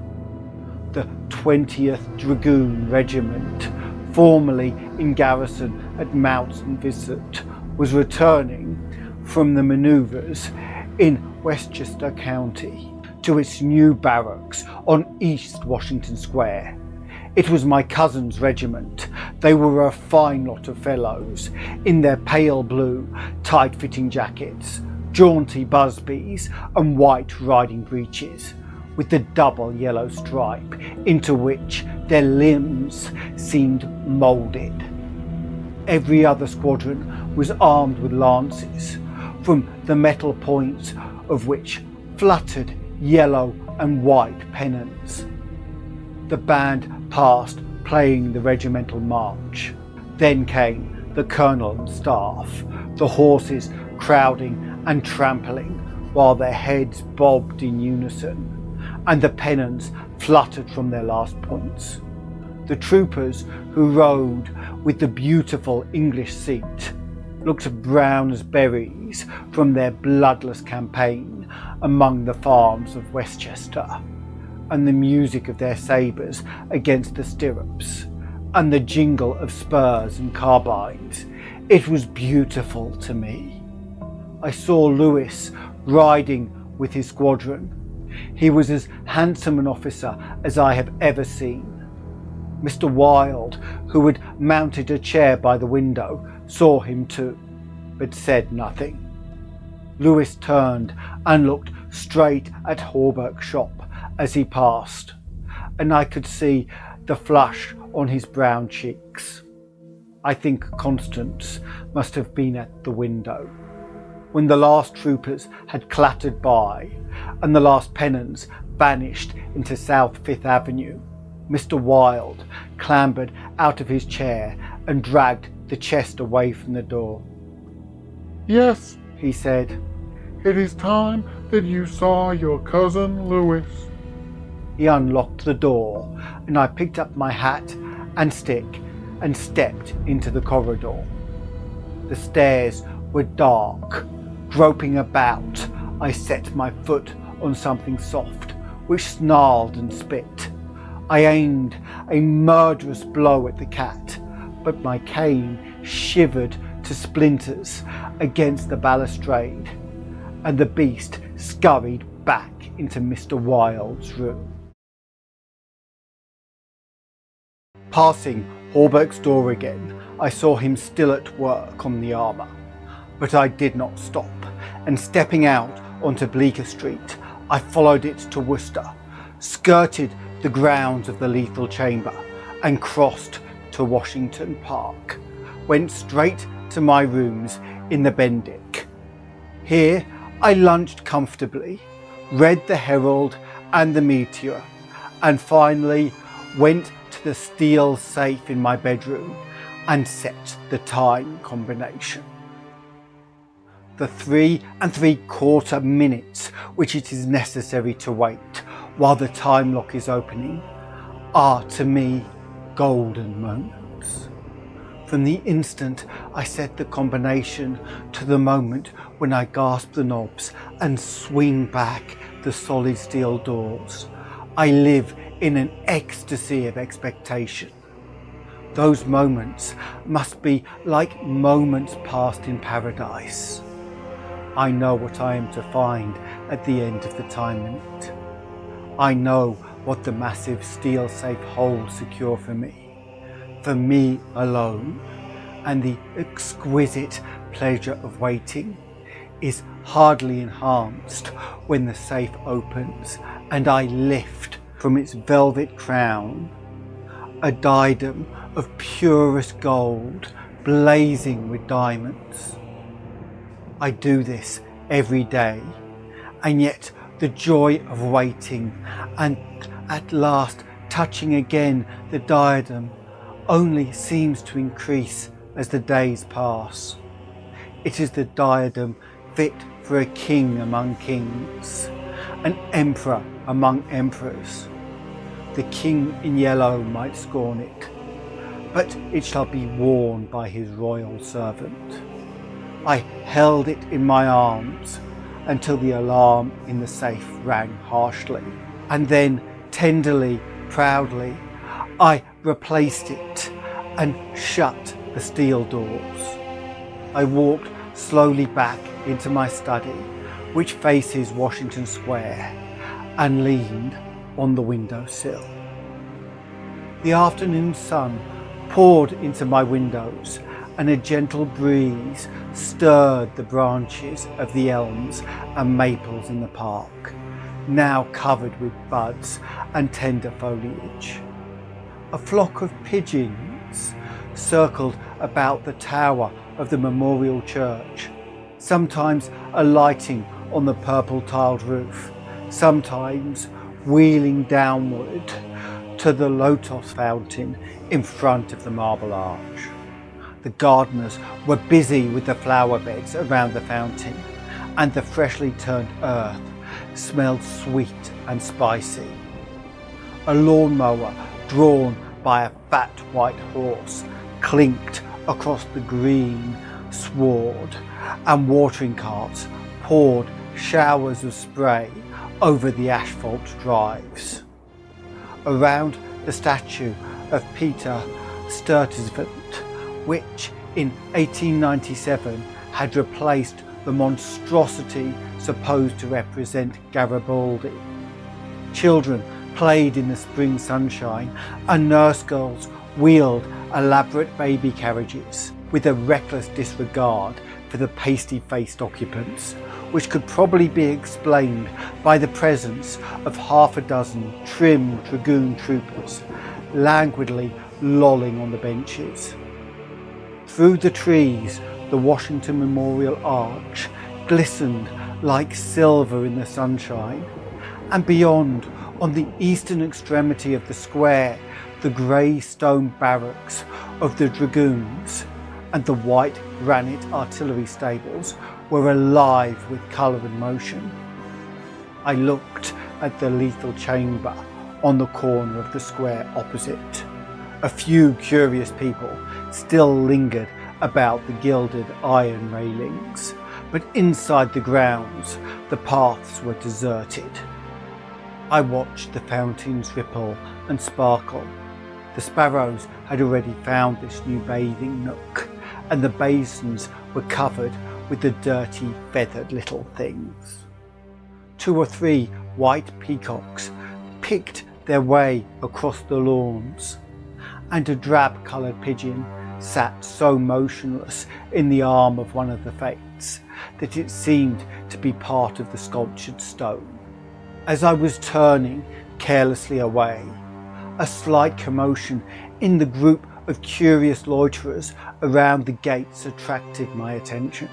Speaker 1: The 20th Dragoon Regiment, formerly in garrison at Mount St. Vincent, was returning from the manoeuvres in Westchester County to its new barracks on East Washington Square. It was my cousin's regiment. They were a fine lot of fellows in their pale blue, tight-fitting jackets, jaunty busbies and white riding breeches, with the double yellow stripe into which their limbs seemed moulded. Every other squadron was armed with lances, from the metal points of which fluttered yellow and white pennants. The band passed playing the regimental march. Then came the colonel and staff, the horses crowding and trampling while their heads bobbed in unison, and the pennants fluttered from their last points. The troopers who rode with the beautiful English seat, looked brown as berries from their bloodless campaign among the farms of Westchester, and the music of their sabres against the stirrups, and the jingle of spurs and carbines. It was beautiful to me. I saw Lewis riding with his squadron. He was as handsome an officer as I have ever seen. Mr. Wilde, who had mounted a chair by the window, saw him too, but said nothing. Lewis turned and looked straight at Hawberk's shop as he passed, and I could see the flush on his brown cheeks. I think Constance must have been at the window. When the last troopers had clattered by and the last pennons vanished into South Fifth Avenue, Mr. Wilde clambered out of his chair and dragged the chest away from the door.
Speaker 2: Yes,
Speaker 1: He said.
Speaker 2: it is time that you saw your cousin Lewis.
Speaker 1: He unlocked the door, and I picked up my hat and stick and stepped into the corridor. The stairs were dark. Groping about, I set my foot on something soft, which snarled and spit. I aimed a murderous blow at the cat, but my cane shivered to splinters against the balustrade, and the beast scurried back into Mr. Wilde's room. Passing Hawberk's door again, I saw him still at work on the armour, but I did not stop, and stepping out onto Bleecker Street, I followed it to Worcester, skirted the grounds of the Lethal Chamber, and crossed to Washington Park, went straight to my rooms in the Bendick. Here I lunched comfortably, read the Herald and the Meteor, and finally went to the steel safe in my bedroom and set the time combination. The 3 3/4 minutes which it is necessary to wait while the time lock is opening are to me golden moments. From the instant I set the combination to the moment when I gasp the knobs and swing back the solid steel doors, I live in an ecstasy of expectation. Those moments must be like moments passed in paradise. I know what I am to find at the end of the time limit. I know what the massive steel safe holds secure for me alone, and the exquisite pleasure of waiting is hardly enhanced when the safe opens and I lift from its velvet crown a diadem of purest gold blazing with diamonds. I do this every day, and yet the joy of waiting and at last touching again the diadem only seems to increase as the days pass. It is the diadem fit for a king among kings, an emperor among emperors. The king in yellow might scorn it, but it shall be worn by his royal servant. I held it in my arms until the alarm in the safe rang harshly, and then tenderly, proudly, I replaced it and shut the steel doors. I walked slowly back into my study, which faces Washington Square, and leaned on the windowsill. The afternoon sun poured into my windows, and a gentle breeze stirred the branches of the elms and maples in the park, now covered with buds and tender foliage. A flock of pigeons circled about the tower of the Memorial Church, sometimes alighting on the purple tiled roof, sometimes wheeling downward to the lotus fountain in front of the Marble Arch. The gardeners were busy with the flower beds around the fountain, and the freshly turned earth smelled sweet and spicy. A lawnmower drawn by a fat white horse clinked across the green, sword, and watering carts poured showers of spray over the asphalt drives. Around the statue of Peter Stuyvesant, which in 1897 had replaced the monstrosity supposed to represent Garibaldi. Children played in the spring sunshine, and nurse girls wheeled elaborate baby carriages with a reckless disregard for the pasty-faced occupants, which could probably be explained by the presence of half a dozen trim dragoon troopers languidly lolling on the benches. Through the trees, the Washington Memorial Arch glistened like silver in the sunshine, and beyond, on the eastern extremity of the square, the grey stone barracks of the dragoons and the white granite artillery stables were alive with colour and motion. I looked at the lethal chamber on the corner of the square opposite. A few curious people still lingered about the gilded iron railings, but inside the grounds the paths were deserted. I watched the fountains ripple and sparkle. The sparrows had already found this new bathing nook, and the basins were covered with the dirty, feathered little things. 2 or 3 white peacocks picked their way across the lawns, and a drab-coloured pigeon sat so motionless in the arm of one of the fates that it seemed to be part of the sculptured stone. As I was turning carelessly away, a slight commotion in the group of curious loiterers around the gates attracted my attention.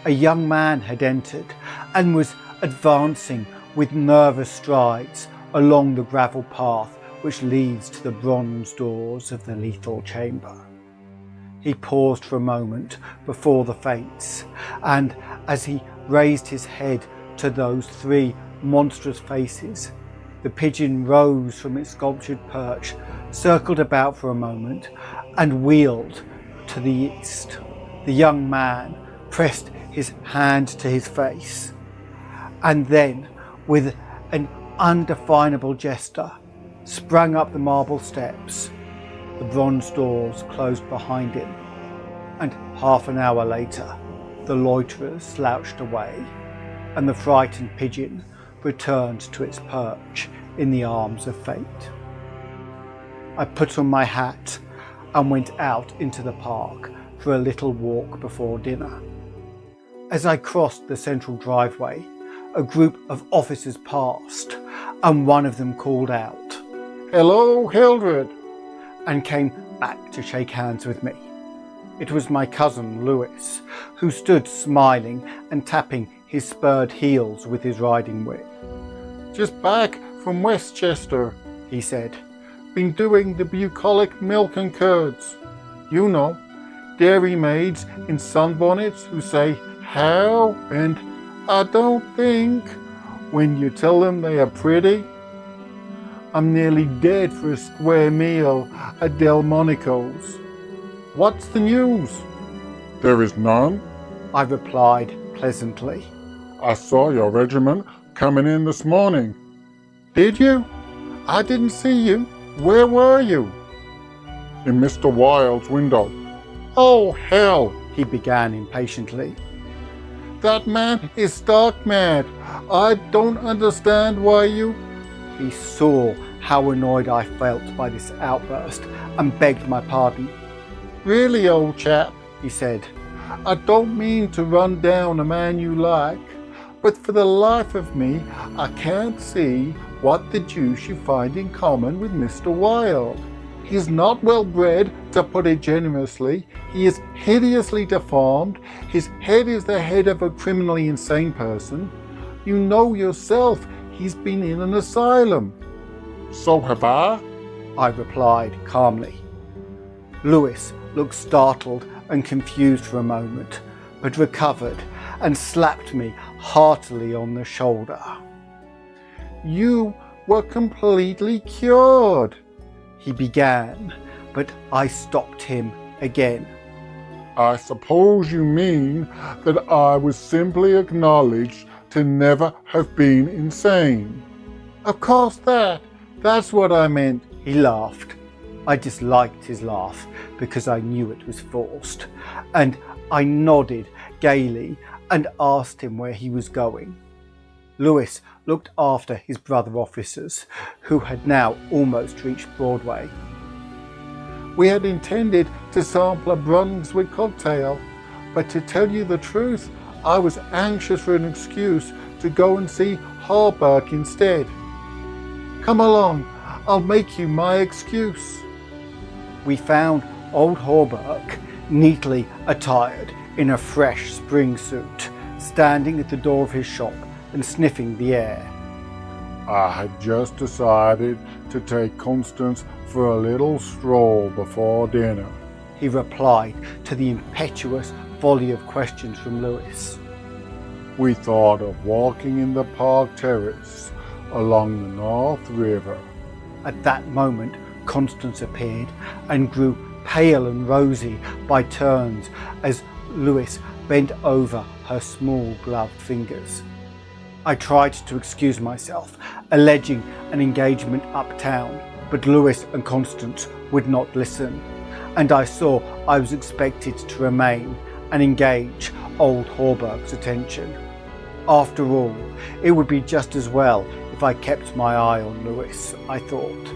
Speaker 1: A young man had entered and was advancing with nervous strides along the gravel path which leads to the bronze doors of the lethal chamber. He paused for a moment before the fates, and as he raised his head to those 3 monstrous faces, the pigeon rose from its sculptured perch, circled about for a moment, and wheeled to the east. The young man pressed his hand to his face, and then, with an undefinable gesture, sprang up the marble steps. The bronze doors closed behind him, and half an hour later, the loiterers slouched away, and the frightened pigeon returned to its perch in the arms of fate. I put on my hat and went out into the park for a little walk before dinner. As I crossed the central driveway, a group of officers passed, and one of them called out,
Speaker 3: "Hello, Hildred,"
Speaker 1: and came back to shake hands with me. It was my cousin Lewis, who stood smiling and tapping his spurred heels with his riding whip.
Speaker 3: "Just back from Westchester,"
Speaker 1: he said.
Speaker 3: "Been doing the bucolic milk and curds. You know, dairy maids in sunbonnets who say how and I don't think when you tell them they are pretty. I'm nearly dead for a square meal at Delmonico's. What's the news?"
Speaker 2: There is none.
Speaker 1: I replied pleasantly.
Speaker 2: I saw your regiment coming in this morning.
Speaker 3: "Did you? I didn't see you. Where were you?"
Speaker 2: In Mr. Wilde's window.
Speaker 3: "Oh, hell,"
Speaker 1: He began impatiently.
Speaker 3: "that man is stark mad. I don't understand why you..."
Speaker 1: He saw how annoyed I felt by this outburst and begged my pardon.
Speaker 3: "Really, old chap,"
Speaker 1: He said,
Speaker 3: "I don't mean to run down a man you like, but for the life of me, I can't see what the deuce you find in common with Mr. Wilde. He's not well bred, to put it generously. He is hideously deformed. His head is the head of a criminally insane person. You know yourself he's been in an asylum."
Speaker 2: So have I.
Speaker 1: I replied calmly. Lewis looked startled and confused for a moment, but recovered and slapped me heartily on the shoulder.
Speaker 3: "You were completely cured,"
Speaker 1: He began, but I stopped him again.
Speaker 2: I suppose you mean that I was simply acknowledged to never have been insane.
Speaker 3: Of course that's what I meant.
Speaker 1: He laughed. I disliked his laugh because I knew it was forced, and I nodded gaily and asked him where he was going. Lewis looked after his brother officers, who had now almost reached Broadway.
Speaker 3: We had intended to sample a Brunswick cocktail, but to tell you the truth, I was anxious for an excuse to go and see Harburg instead. Come along, I'll make you my excuse.
Speaker 1: We found old Harburg, neatly attired in a fresh spring suit, standing at the door of his shop and sniffing the air.
Speaker 2: I had just decided to take Constance for a little stroll before dinner,
Speaker 1: he replied to the impetuous volley of questions from Lewis.
Speaker 2: We thought of walking in the park terrace along the North River.
Speaker 1: At that moment, Constance appeared and grew pale and rosy by turns as Lewis bent over her small gloved fingers. I tried to excuse myself, alleging an engagement uptown, but Lewis and Constance would not listen, and I saw I was expected to remain and engage old Harburg's attention. After all, it would be just as well if I kept my eye on Lewis, I thought.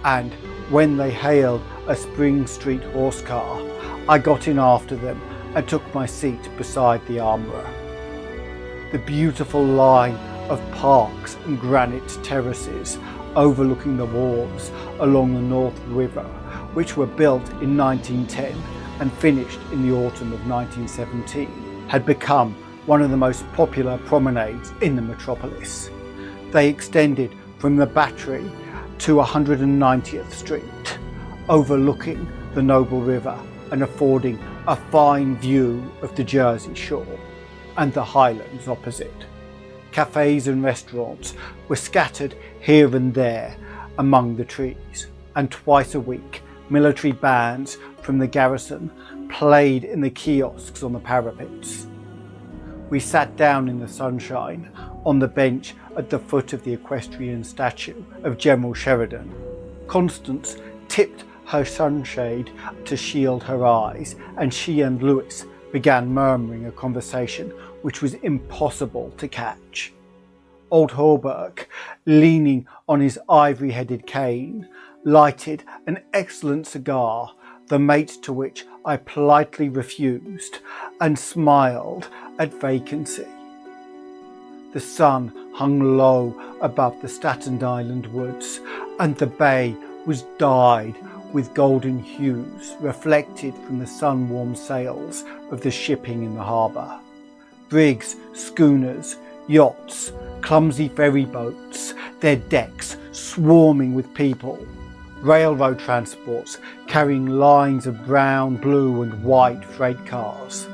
Speaker 1: And when they hailed a Spring Street horse car, I got in after them and took my seat beside the armourer. The beautiful line of parks and granite terraces overlooking the wharves along the North River, which were built in 1910 and finished in the autumn of 1917, had become one of the most popular promenades in the metropolis. They extended from the Battery to 190th Street, overlooking the Noble River and affording a fine view of the Jersey Shore and the Highlands opposite. Cafes and restaurants were scattered here and there among the trees, and twice a week military bands from the garrison played in the kiosks on the parapets. We sat down in the sunshine on the bench at the foot of the equestrian statue of General Sheridan. Constance tipped her sunshade to shield her eyes, and she and Lewis began murmuring a conversation which was impossible to catch. Old Harburg, leaning on his ivory-headed cane, lighted an excellent cigar, the mate to which I politely refused, and smiled at vacancy. The sun hung low above the Staten Island woods, and the bay was dyed with golden hues reflected from the sun-warmed sails of the shipping in the harbour. Brigs, schooners, yachts, clumsy ferry boats, their decks swarming with people. Railroad transports carrying lines of brown, blue and white freight cars.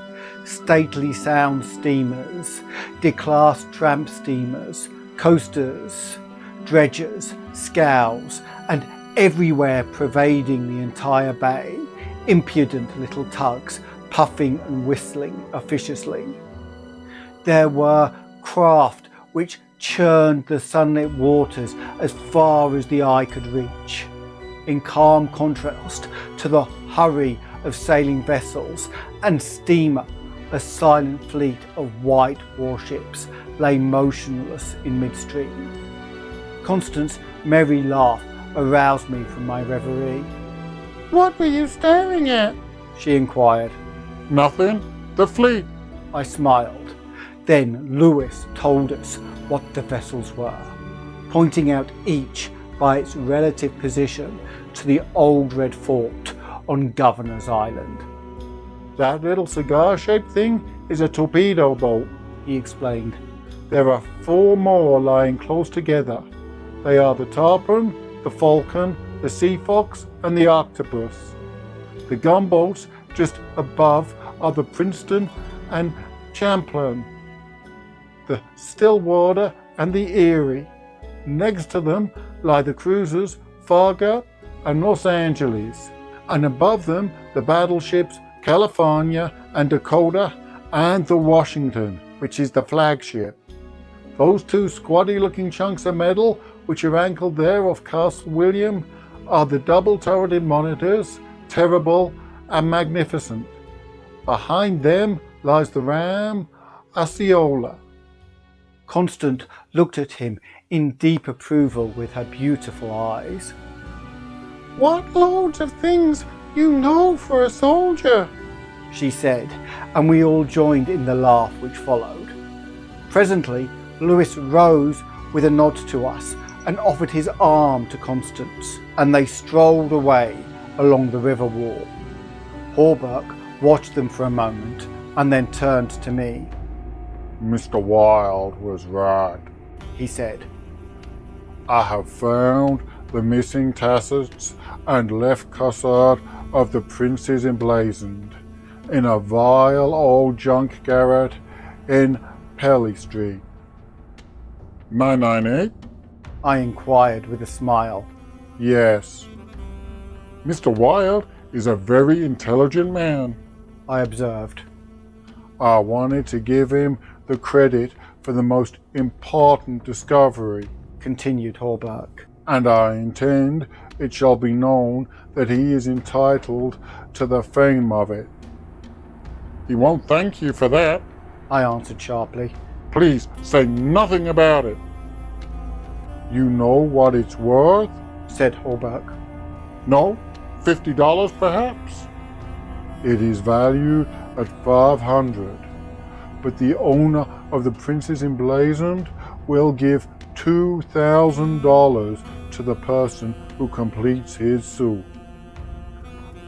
Speaker 1: Stately sound steamers, declassed tramp steamers, coasters, dredgers, scows, and everywhere pervading the entire bay, impudent little tugs puffing and whistling officiously. There were craft which churned the sunlit waters as far as the eye could reach. In calm contrast to the hurry of sailing vessels and steamer, a silent fleet of white warships lay motionless in midstream. Constance's merry laugh aroused me from my reverie.
Speaker 3: What were you staring at?
Speaker 1: She inquired.
Speaker 2: Nothing. The fleet.
Speaker 1: I smiled. Then Lewis told us what the vessels were, pointing out each by its relative position to the old red fort on Governor's Island.
Speaker 3: That little cigar-shaped thing is a torpedo boat,
Speaker 1: he explained.
Speaker 3: There are 4 more lying close together. They are the Tarpon, the Falcon, the Sea Fox and the Octopus. The gunboats just above are the Princeton and Champlain, the Stillwater and the Erie. Next to them lie the cruisers Fargo and Los Angeles, and above them the battleships California and Dakota, and the Washington, which is the flagship. Those two squatty-looking chunks of metal, which are anchored there off Castle William, are the double-turreted monitors, terrible and magnificent. Behind them lies the ram, Osceola.
Speaker 1: Constance looked at him in deep approval with her beautiful eyes.
Speaker 3: What loads of things you know for a soldier,
Speaker 1: she said, and we all joined in the laugh which followed. Presently, Lewis rose with a nod to us and offered his arm to Constance, and they strolled away along the river wall. Hawberk watched them for a moment and then turned to me.
Speaker 3: Mr. Wilde was right,
Speaker 1: he said.
Speaker 3: I have found the missing tassets and left cassette of the Princes Emblazoned in a vile old junk garret in Pelly Street. 998?
Speaker 1: I inquired with a smile.
Speaker 3: Yes. Mr. Wilde is a very intelligent man,
Speaker 1: I observed.
Speaker 3: I wanted to give him the credit for the most important discovery,
Speaker 1: continued Hawberk.
Speaker 3: And I intend it shall be known that he is entitled to the fame of it. He won't thank you for that,
Speaker 1: I answered sharply.
Speaker 3: Please say nothing about it. You know what it's worth?
Speaker 1: Said Hawberk.
Speaker 3: No? $50 perhaps? It is valued at $500, but the owner of the Princes Emblazoned will give $2,000 to the person who completes his suit.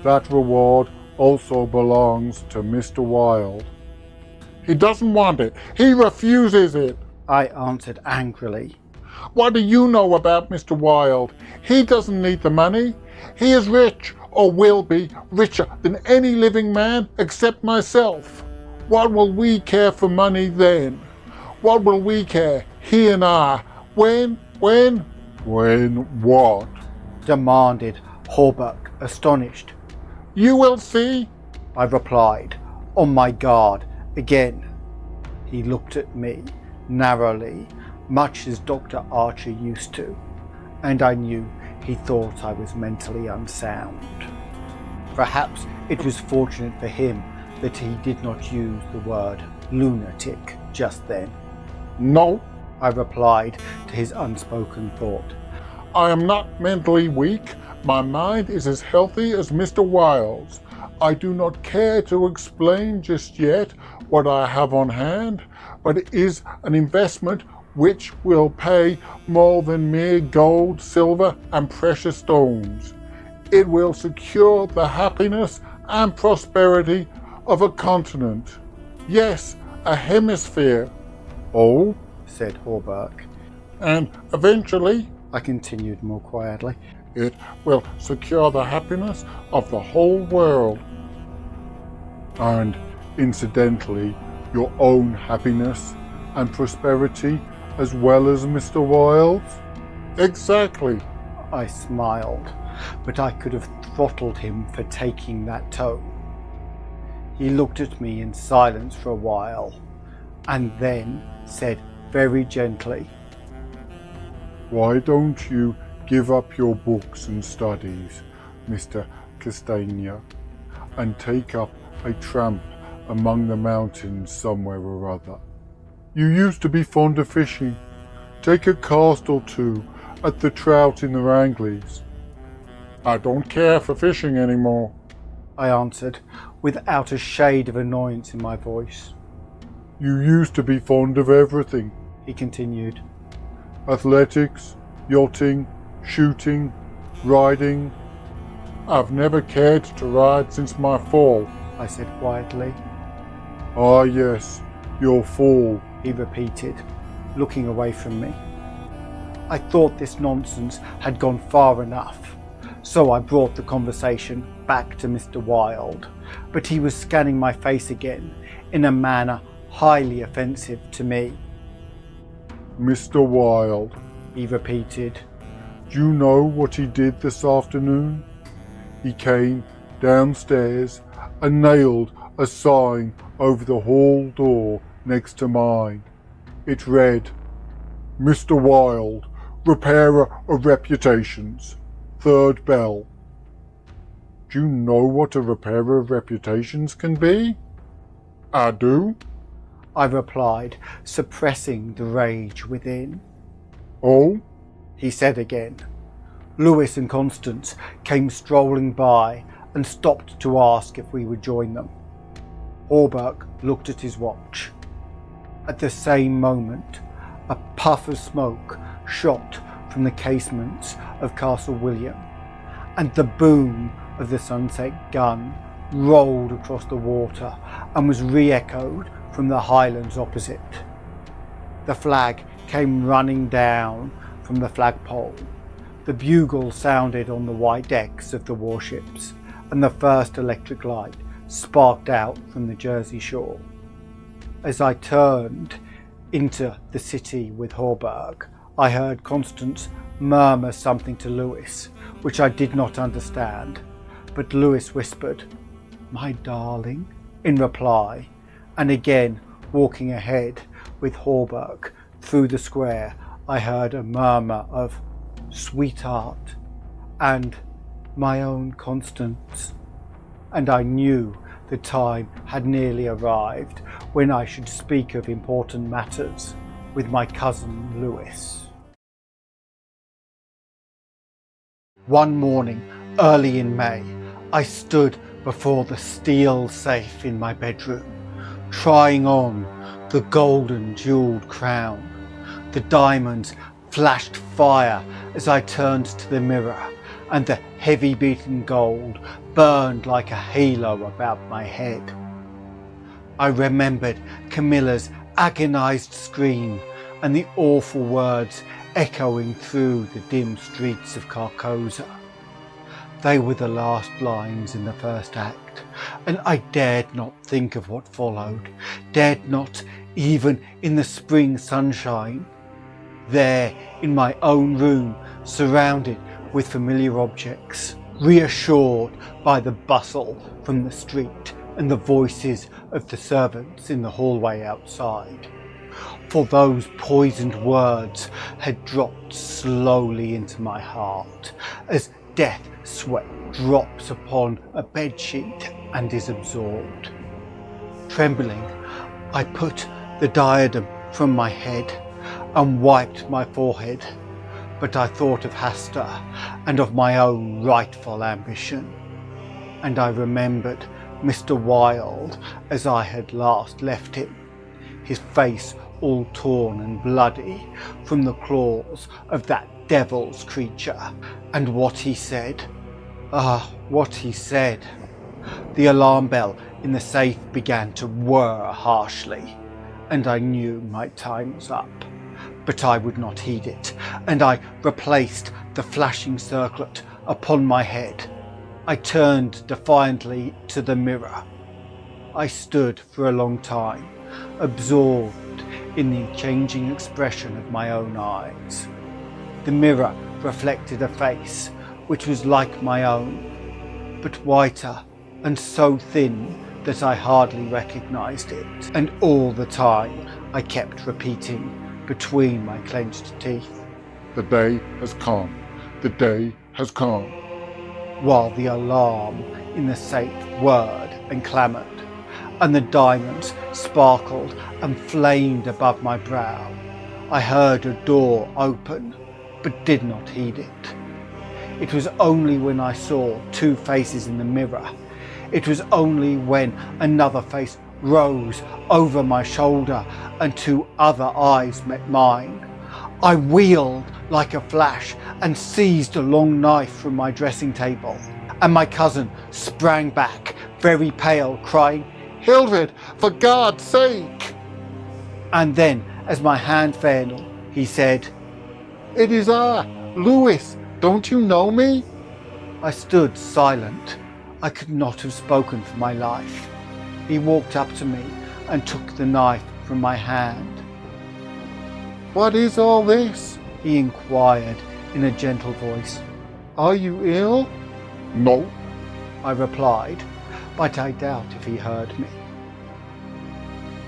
Speaker 3: That reward also belongs to Mr. Wilde. He doesn't want it. He refuses it,
Speaker 1: I answered angrily.
Speaker 3: What do you know about Mr. Wilde? He doesn't need the money. He is rich, or will be richer than any living man except myself. What will we care for money then? What will we care, he and I, when what?
Speaker 1: Demanded Hawberk, astonished.
Speaker 3: You will see,
Speaker 1: I replied, on my guard again. He looked at me narrowly, much as Dr. Archer used to, and I knew he thought I was mentally unsound. Perhaps it was fortunate for him that he did not use the word lunatic just then.
Speaker 3: No,
Speaker 1: I replied to his unspoken thought.
Speaker 3: I am not mentally weak. My mind is as healthy as Mr. Wilde's. I do not care to explain just yet what I have on hand, but it is an investment which will pay more than mere gold, silver, and precious stones. It will secure the happiness and prosperity of a continent. Yes, a hemisphere. Oh,
Speaker 1: said Hawberk.
Speaker 3: And eventually,
Speaker 1: I continued more quietly,
Speaker 3: it will secure the happiness of the whole world. And incidentally, your own happiness and prosperity as well as Mr. Wilde's? Exactly.
Speaker 1: I smiled, but I could have throttled him for taking that tone. He looked at me in silence for a while, and then said very gently,
Speaker 3: Why don't you give up your books and studies, Mr. Castaigne, and take up a tramp among the mountains somewhere or other? You used to be fond of fishing. Take a cast or two at the trout in the Wranglies. I don't care for fishing anymore,
Speaker 1: I answered, without a shade of annoyance in my voice.
Speaker 3: You used to be fond of everything,
Speaker 1: he continued.
Speaker 3: Athletics, yachting, shooting, riding. I've never cared to ride since my fall,
Speaker 1: I said quietly.
Speaker 3: Ah yes, your fall,
Speaker 1: he repeated, looking away from me. I thought this nonsense had gone far enough, so I brought the conversation back to Mr. Wilde, but he was scanning my face again in a manner highly offensive to me.
Speaker 3: Mr. Wilde,
Speaker 1: he repeated.
Speaker 3: Do you know what he did this afternoon? He came downstairs and nailed a sign over the hall door next to mine. It read, Mr. Wilde, repairer of reputations, third bell. Do you know what a repairer of reputations can be? I do,
Speaker 1: I replied, suppressing the rage within.
Speaker 3: Oh?
Speaker 1: He said again. Lewis and Constance came strolling by and stopped to ask if we would join them. Hawberk looked at his watch. At the same moment, a puff of smoke shot from the casements of Castle William, and the boom of the sunset gun rolled across the water and was re-echoed from the highlands opposite. The flag came running down from the flagpole. The bugle sounded on the white decks of the warships, and the first electric light sparked out from the Jersey shore. As I turned into the city with Hawberk, I heard Constance murmur something to Lewis, which I did not understand, but Lewis whispered, "My darling," in reply, and again, walking ahead with Hawberk through the square, I heard a murmur of "sweetheart" and "my own Constance," and I knew the time had nearly arrived when I should speak of important matters with my cousin Lewis. One morning, early in May, I stood before the steel safe in my bedroom, trying on the golden jewelled crown. The diamonds flashed fire as I turned to the mirror, and the heavy beaten gold burned like a halo about my head. I remembered Camilla's agonized scream and the awful words echoing through the dim streets of Carcosa. They were the last lines in the first act, and I dared not think of what followed, dared not even in the spring sunshine. There, in my own room, surrounded with familiar objects, reassured by the bustle from the street and the voices of the servants in the hallway outside. For those poisoned words had dropped slowly into my heart, as death sweat drops upon a bedsheet and is absorbed. Trembling, I put the diadem from my head and wiped my forehead, but I thought of Hastur and of my own rightful ambition, and I remembered Mr. Wilde as I had last left him, his face all torn and bloody from the claws of that devil's creature, and what he said. What he said. The alarm bell in the safe began to whir harshly, and I knew my time was up. But I would not heed it, and I replaced the flashing circlet upon my head. I turned defiantly to the mirror. I stood for a long time, absorbed in the changing expression of my own eyes. The mirror reflected a face which was like my own, but whiter and so thin that I hardly recognized it, and all the time I kept repeating between my clenched teeth,
Speaker 3: The day has come. The day has come.
Speaker 1: while the alarm in the safe whirred and clamoured, and the diamonds sparkled and flamed above my brow. I heard a door open, but did not heed it. It was only when I saw two faces in the mirror. It was only when another face rose over my shoulder and two other eyes met mine. I wheeled like a flash and seized a long knife from my dressing table, and my cousin sprang back, very pale, crying,
Speaker 3: Hildred, for God's sake!
Speaker 1: and then, as my hand failed, he said,
Speaker 3: It is I, Lewis. Don't you know me?
Speaker 1: I stood silent. I could not have spoken for my life. He walked up to me and took the knife from my hand.
Speaker 3: What is all this?
Speaker 1: He inquired in a gentle voice.
Speaker 3: Are you ill? No.
Speaker 1: I replied, but I doubt if he heard me.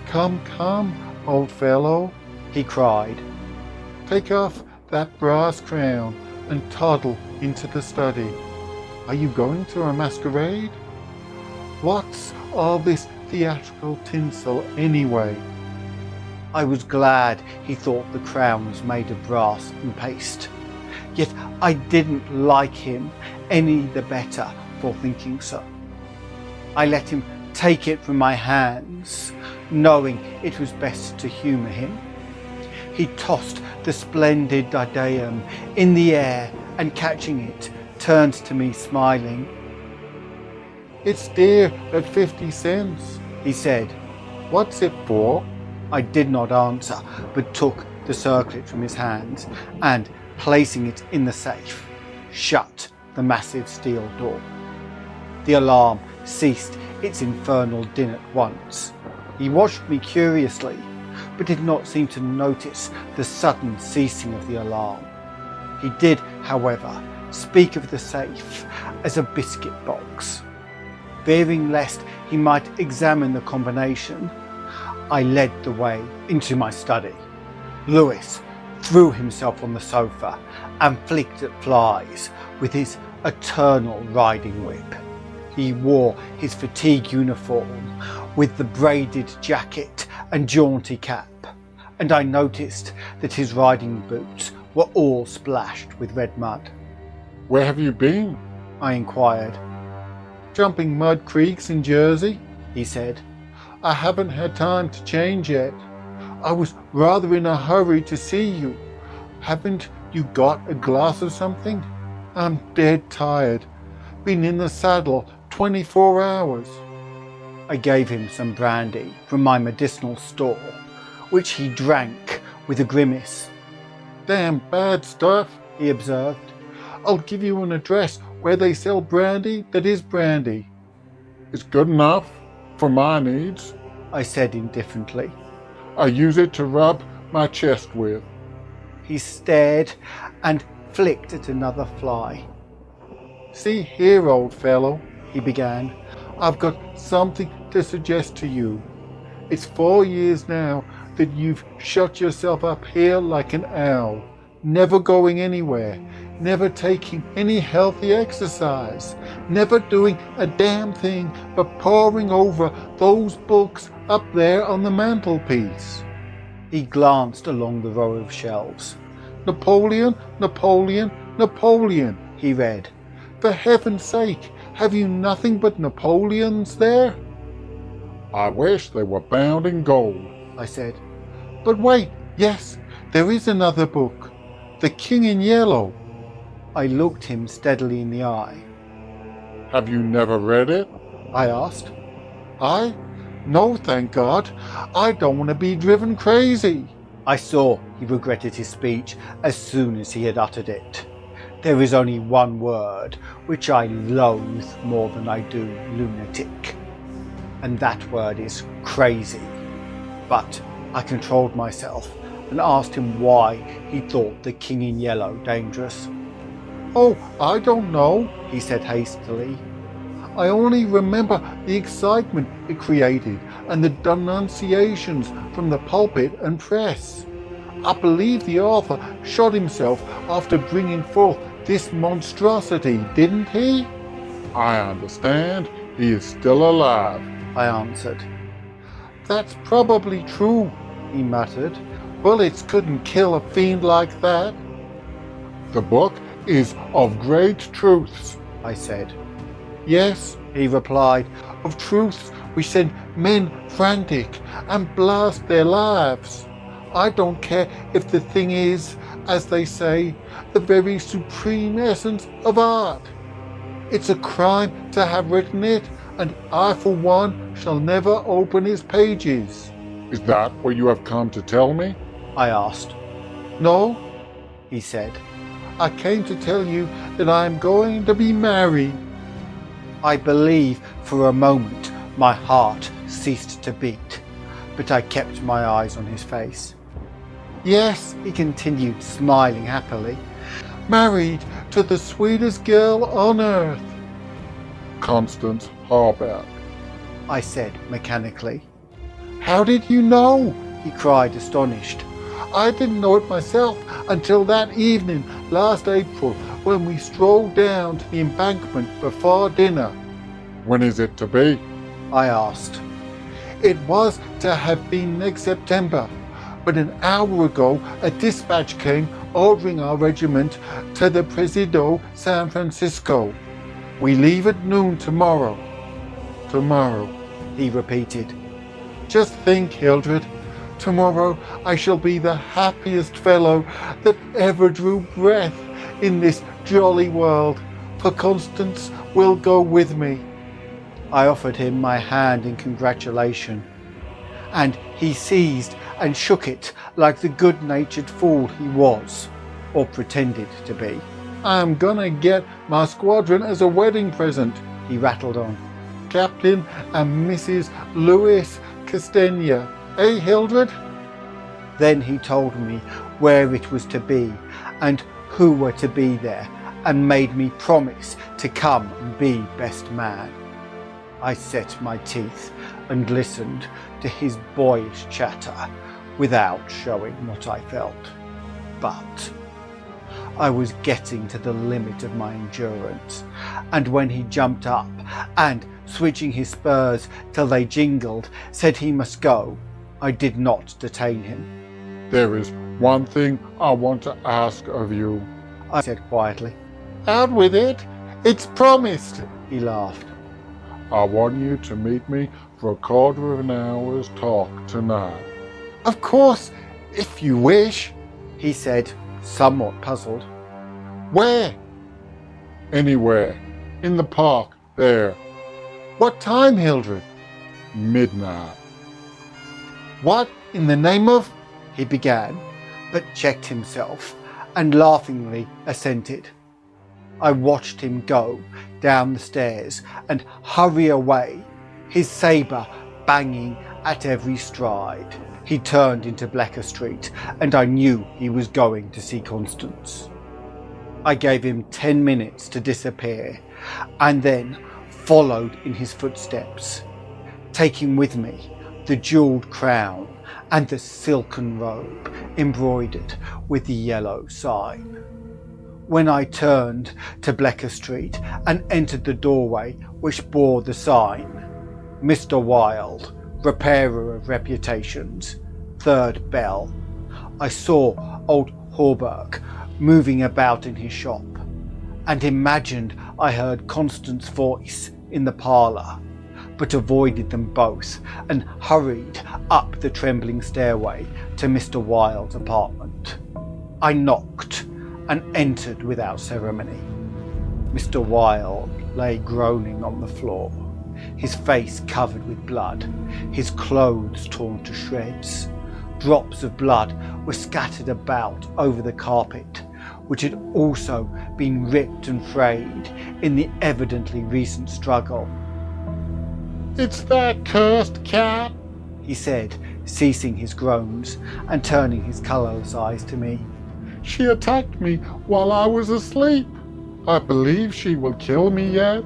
Speaker 3: Come, come, old fellow,
Speaker 1: He cried.
Speaker 3: take off that brass crown and toddle into the study. Are you going to a masquerade? What's all this theatrical tinsel anyway?
Speaker 1: I was glad he thought the crown was made of brass and paste. Yet I didn't like him any the better for thinking so. I let him take it from my hands, knowing it was best to humour him. He tossed the splendid diadem in the air and, catching it, turned to me smiling.
Speaker 3: It's dear at 50 cents,
Speaker 1: He said.
Speaker 3: What's it for?
Speaker 1: I did not answer, but took the circlet from his hands and, placing it in the safe, shut the massive steel door. The alarm ceased its infernal din at once. He watched me curiously, but did not seem to notice the sudden ceasing of the alarm. He did, however, speak of the safe as a biscuit box. Fearing lest he might examine the combination, I led the way into my study. Lewis threw himself on the sofa and flicked at flies with his eternal riding whip. He wore his fatigue uniform with the braided jacket and jaunty cap, and I noticed that his riding boots were all splashed with red mud.
Speaker 2: Where have you been?
Speaker 1: I inquired.
Speaker 3: Jumping mud creeks in Jersey?
Speaker 1: He said.
Speaker 3: I haven't had time to change yet. I was rather in a hurry to see you. Haven't you got a glass of something? I'm dead tired. Been in the saddle 24 hours.
Speaker 1: I gave him some brandy from my medicinal store, which he drank with a grimace.
Speaker 3: Damn bad stuff,
Speaker 1: He observed.
Speaker 3: I'll give you an address where they sell brandy that is brandy.
Speaker 2: It's good enough for my needs.
Speaker 1: I said indifferently.
Speaker 2: I use it to rub my chest with.
Speaker 1: He stared and flicked at another fly.
Speaker 3: See here, old fellow,
Speaker 1: He began.
Speaker 3: I've got something to suggest to you. It's 4 years now that you've shut yourself up here like an owl, never going anywhere, never taking any healthy exercise, never doing a damn thing but poring over those books up there on the mantelpiece.
Speaker 1: He glanced along the row of shelves.
Speaker 3: Napoleon, Napoleon, Napoleon,
Speaker 1: He read.
Speaker 3: For heaven's sake, have you nothing but Napoleons there?
Speaker 2: I wish they were bound in gold.
Speaker 1: I said.
Speaker 3: But wait, yes, there is another book. The King in Yellow.
Speaker 1: I looked him steadily in the eye.
Speaker 2: Have you never read it?
Speaker 1: I asked.
Speaker 3: I? No, thank God. I don't want to be driven crazy.
Speaker 1: I saw he regretted his speech as soon as he had uttered it. There is only one word which I loathe more than I do lunatic, and that word is crazy. But I controlled myself and asked him why he thought the King in Yellow dangerous.
Speaker 3: Oh, I don't know,
Speaker 1: He said hastily.
Speaker 3: I only remember the excitement it created and the denunciations from the pulpit and press. I believe the author shot himself after bringing forth this monstrosity, didn't he?
Speaker 2: I understand he is still alive.
Speaker 1: I answered.
Speaker 3: That's probably true,
Speaker 1: He muttered.
Speaker 3: bullets couldn't kill a fiend like that.
Speaker 2: The book is of great truths.
Speaker 1: I said.
Speaker 3: Yes,
Speaker 1: He replied.
Speaker 3: of truths which send men frantic and blast their lives. I don't care if the thing is, as they say, the very supreme essence of art. It's a crime to have written it, and I for one shall never open its pages.
Speaker 2: Is that what you have come to tell me?
Speaker 1: I asked.
Speaker 3: No,
Speaker 1: He said.
Speaker 3: I came to tell you that I am going to be married.
Speaker 1: I believe for a moment my heart ceased to beat, but I kept my eyes on his face.
Speaker 3: Yes,
Speaker 1: He continued, smiling happily.
Speaker 3: married to the sweetest girl on earth.
Speaker 2: Constance Harback.
Speaker 1: I said mechanically.
Speaker 3: How did you know?
Speaker 1: He cried, astonished.
Speaker 3: I didn't know it myself until that evening last April when we strolled down to the embankment before dinner.
Speaker 2: When is it to be?
Speaker 1: I asked.
Speaker 3: It was to have been next September, but an hour ago a dispatch came ordering our regiment to the Presidio San Francisco. We leave at noon tomorrow. Tomorrow,
Speaker 1: he repeated.
Speaker 3: Just think, Hildred. Tomorrow I shall be the happiest fellow that ever drew breath in this jolly world, for Constance will go with me.
Speaker 1: I offered him my hand in congratulation, and he seized and shook it like the good-natured fool he was, or pretended to be.
Speaker 3: I'm gonna get my squadron as a wedding present,
Speaker 1: he rattled on.
Speaker 3: Captain and Mrs. Louis Castaigne. Eh, Hildred?
Speaker 1: Then he told me where it was to be and who were to be there, and made me promise to come and be best man. I set my teeth and listened to his boyish chatter without showing what I felt. But I was getting to the limit of my endurance, and when he jumped up and, switching his spurs till they jingled, said he must go, I did not detain him.
Speaker 2: There is one thing I want to ask of you,
Speaker 1: I said quietly.
Speaker 3: Out with it. It's promised.
Speaker 1: He laughed.
Speaker 2: I want you to meet me for a quarter of an hour's talk tonight.
Speaker 3: Of course, if you wish,
Speaker 1: he said, somewhat puzzled.
Speaker 3: Where?
Speaker 2: Anywhere. In the park, there.
Speaker 3: What time, Hildred?
Speaker 2: Midnight.
Speaker 3: What in the name of?
Speaker 1: He began, but checked himself and laughingly assented. I watched him go down the stairs and hurry away, his sabre banging at every stride. He turned into Bleecker Street, and I knew he was going to see Constance. I gave him 10 minutes to disappear, and then followed in his footsteps, taking with me the jewelled crown and the silken robe embroidered with the yellow sign. When I turned to Bleecker Street and entered the doorway which bore the sign, Mr. Wilde, repairer of reputations, third bell, I saw old Hawberk moving about in his shop, and imagined I heard Constance's voice in the parlour, but avoided them both and hurried up the trembling stairway to Mr. Wilde's apartment. I knocked and entered without ceremony. Mr. Wilde lay groaning on the floor, his face covered with blood, his clothes torn to shreds. Drops of blood were scattered about over the carpet, which had also been ripped and frayed in the evidently recent struggle.
Speaker 2: It's that cursed cat,
Speaker 1: he said, ceasing his groans and turning his colourless eyes to me.
Speaker 2: She attacked me while I was asleep. I believe she will kill me yet.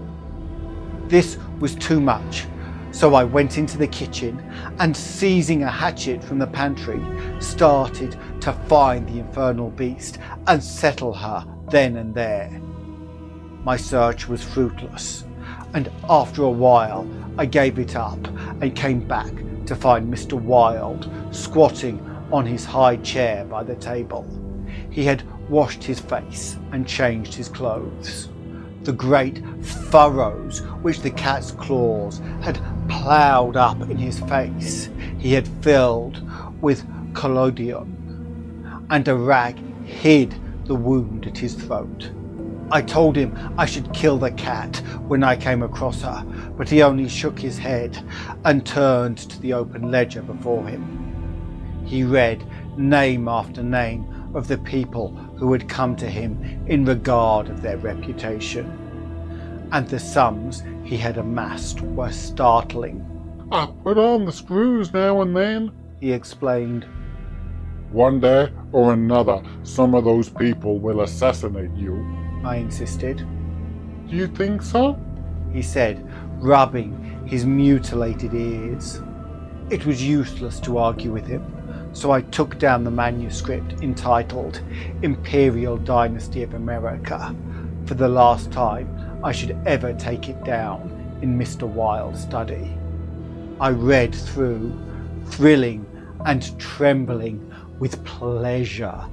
Speaker 1: This was too much, so I went into the kitchen and, seizing a hatchet from the pantry, started to find the infernal beast and settle her then and there. My search was fruitless, and after a while I gave it up and came back to find Mr. Wilde squatting on his high chair by the table. He had washed his face and changed his clothes. The great furrows which the cat's claws had ploughed up in his face he had filled with collodion, and a rag hid the wound at his throat. I told him I should kill the cat when I came across her, but he only shook his head and turned to the open ledger before him. He read name after name of the people who had come to him in regard of their reputation, and the sums he had amassed were startling.
Speaker 2: I put on the screws now and then,
Speaker 1: he explained.
Speaker 2: One day or another, some of those people will assassinate you.
Speaker 1: I insisted.
Speaker 2: Do you think so?
Speaker 1: He said, rubbing his mutilated ears. It was useless to argue with him, so I took down the manuscript entitled Imperial Dynasty of America for the last time I should ever take it down in Mr. Wilde's study. I read through, thrilling and trembling with pleasure.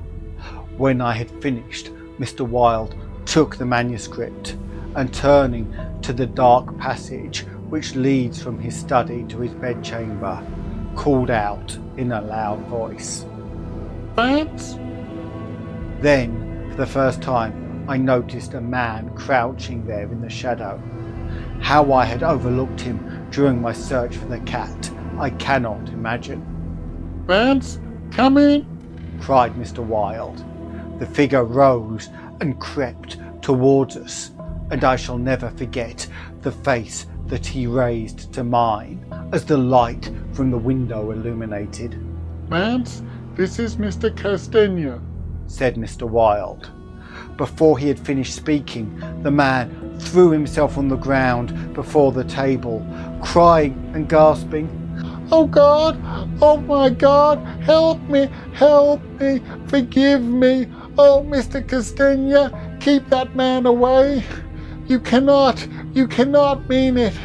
Speaker 1: When I had finished, Mr. Wilde took the manuscript and, turning to the dark passage which leads from his study to his bedchamber, called out in a loud voice,
Speaker 2: Vance?
Speaker 1: Then, for the first time, I noticed a man crouching there in the shadow. How I had overlooked him during my search for the cat, I cannot imagine.
Speaker 2: Vance, come in!
Speaker 1: Cried Mr. Wilde. The figure rose and crept towards us, and I shall never forget the face that he raised to mine as the light from the window illuminated.
Speaker 2: Vance, this is Mr. Castaigne,
Speaker 1: said Mr. Wilde. Before he had finished speaking, the man threw himself on the ground before the table, crying and gasping,
Speaker 2: Oh God! Oh my God! Help me! Help me! Forgive me! Oh, Mr. Castaigne, keep that man away! You cannot mean it!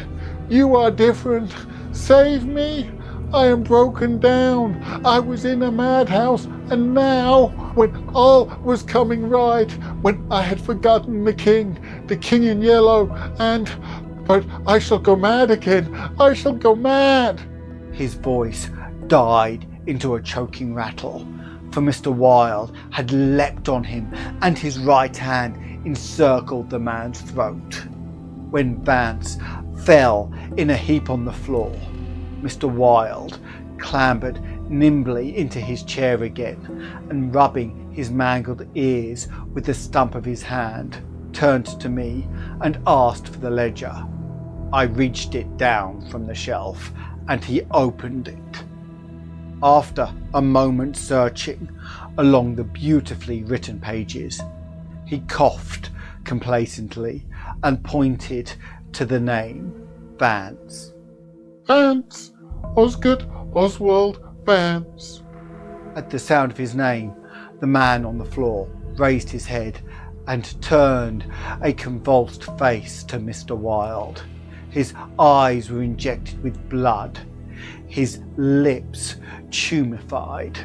Speaker 2: You are different! Save me! I am broken down! I was in a madhouse, and now, when all was coming right, when I had forgotten the king in yellow, but I shall go mad again! I shall go mad!
Speaker 1: His voice died into a choking rattle, for Mr. Wilde had leapt on him and his right hand encircled the man's throat. When Vance fell in a heap on the floor, Mr. Wilde clambered nimbly into his chair again and, rubbing his mangled ears with the stump of his hand, turned to me and asked for the ledger. I reached it down from the shelf and he opened it. After a moment's searching along the beautifully written pages, he coughed complacently and pointed to the name Vance.
Speaker 2: Vance! Oswald Vance.
Speaker 1: At the sound of his name, the man on the floor raised his head and turned a convulsed face to Mr. Wilde. His eyes were injected with blood, his lips tumefied.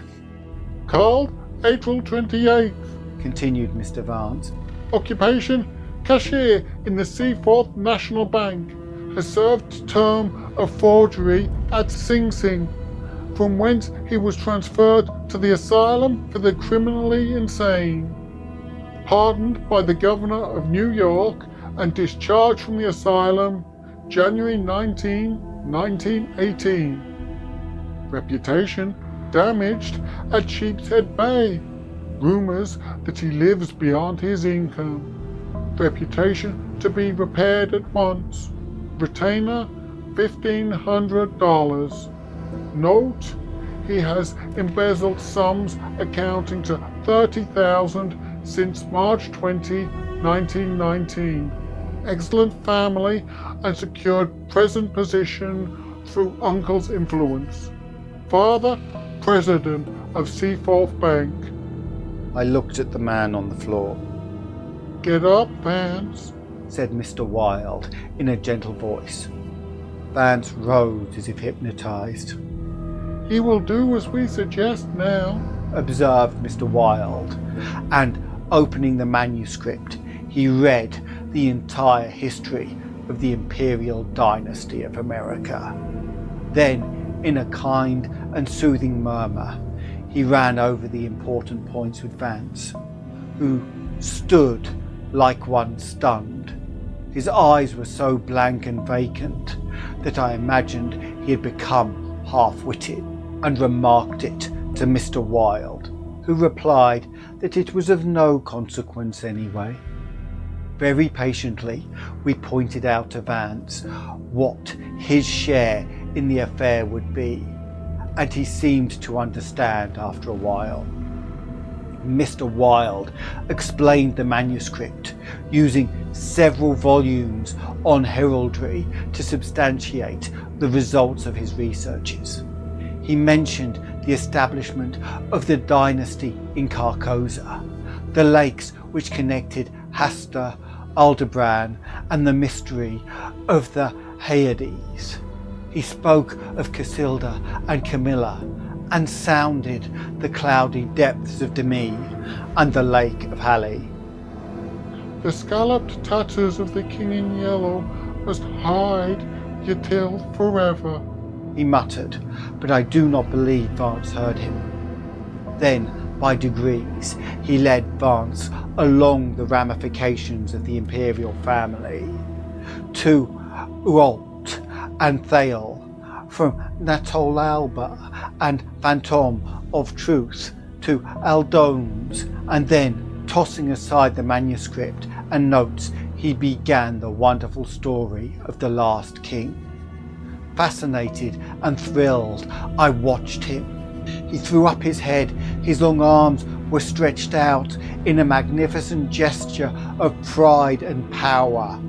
Speaker 2: Called April 28th.
Speaker 1: Continued Mr. Vance.
Speaker 2: Occupation, cashier in the Seaforth National Bank. Has served term of forgery at Sing Sing, from whence he was transferred to the asylum for the criminally insane. Pardoned by the Governor of New York and discharged from the asylum January 19, 1918. Reputation damaged at Sheepshead Bay. Rumors that he lives beyond his income. Reputation to be repaired at once. Retainer $1,500. Note, he has embezzled sums accounting to $30,000 since March 20, 1919. Excellent family and secured present position through uncle's influence. Father, president of Seaforth Bank.
Speaker 1: I looked at the man on the floor.
Speaker 2: Get up, Vance,
Speaker 1: said Mr. Wilde in a gentle voice. Vance rose as if hypnotized.
Speaker 2: He will do as we suggest now,
Speaker 1: observed Mr. Wilde, and opening the manuscript, he read the entire history of the Imperial Dynasty of America. Then, in a kind and soothing murmur, he ran over the important points with Vance, who stood like one stunned. His eyes were so blank and vacant that I imagined he had become half-witted, and remarked it to Mr. Wilde, who replied that it was of no consequence anyway. Very patiently, we pointed out to Vance what his share in the affair would be, and he seemed to understand after a while. Mr. Wilde explained the manuscript using several volumes on heraldry to substantiate the results of his researches. He mentioned the establishment of the dynasty in Carcosa, the lakes which connected Hastur, Aldebaran, and the mystery of the Hyades. He spoke of Casilda and Camilla, and sounded the cloudy depths of Demi and the lake of Halley.
Speaker 2: The scalloped tattoos of the king in yellow must hide your tale forever,
Speaker 1: he muttered, but I do not believe Vance heard him. Then, by degrees, he led Vance along the ramifications of the imperial family, to Urault and Thale, from Natolalba and Phantom of Truth to Aldones, and then, tossing aside the manuscript and notes, he began the wonderful story of the last king. Fascinated and thrilled, I watched him. He threw up his head, his long arms were stretched out in a magnificent gesture of pride and power,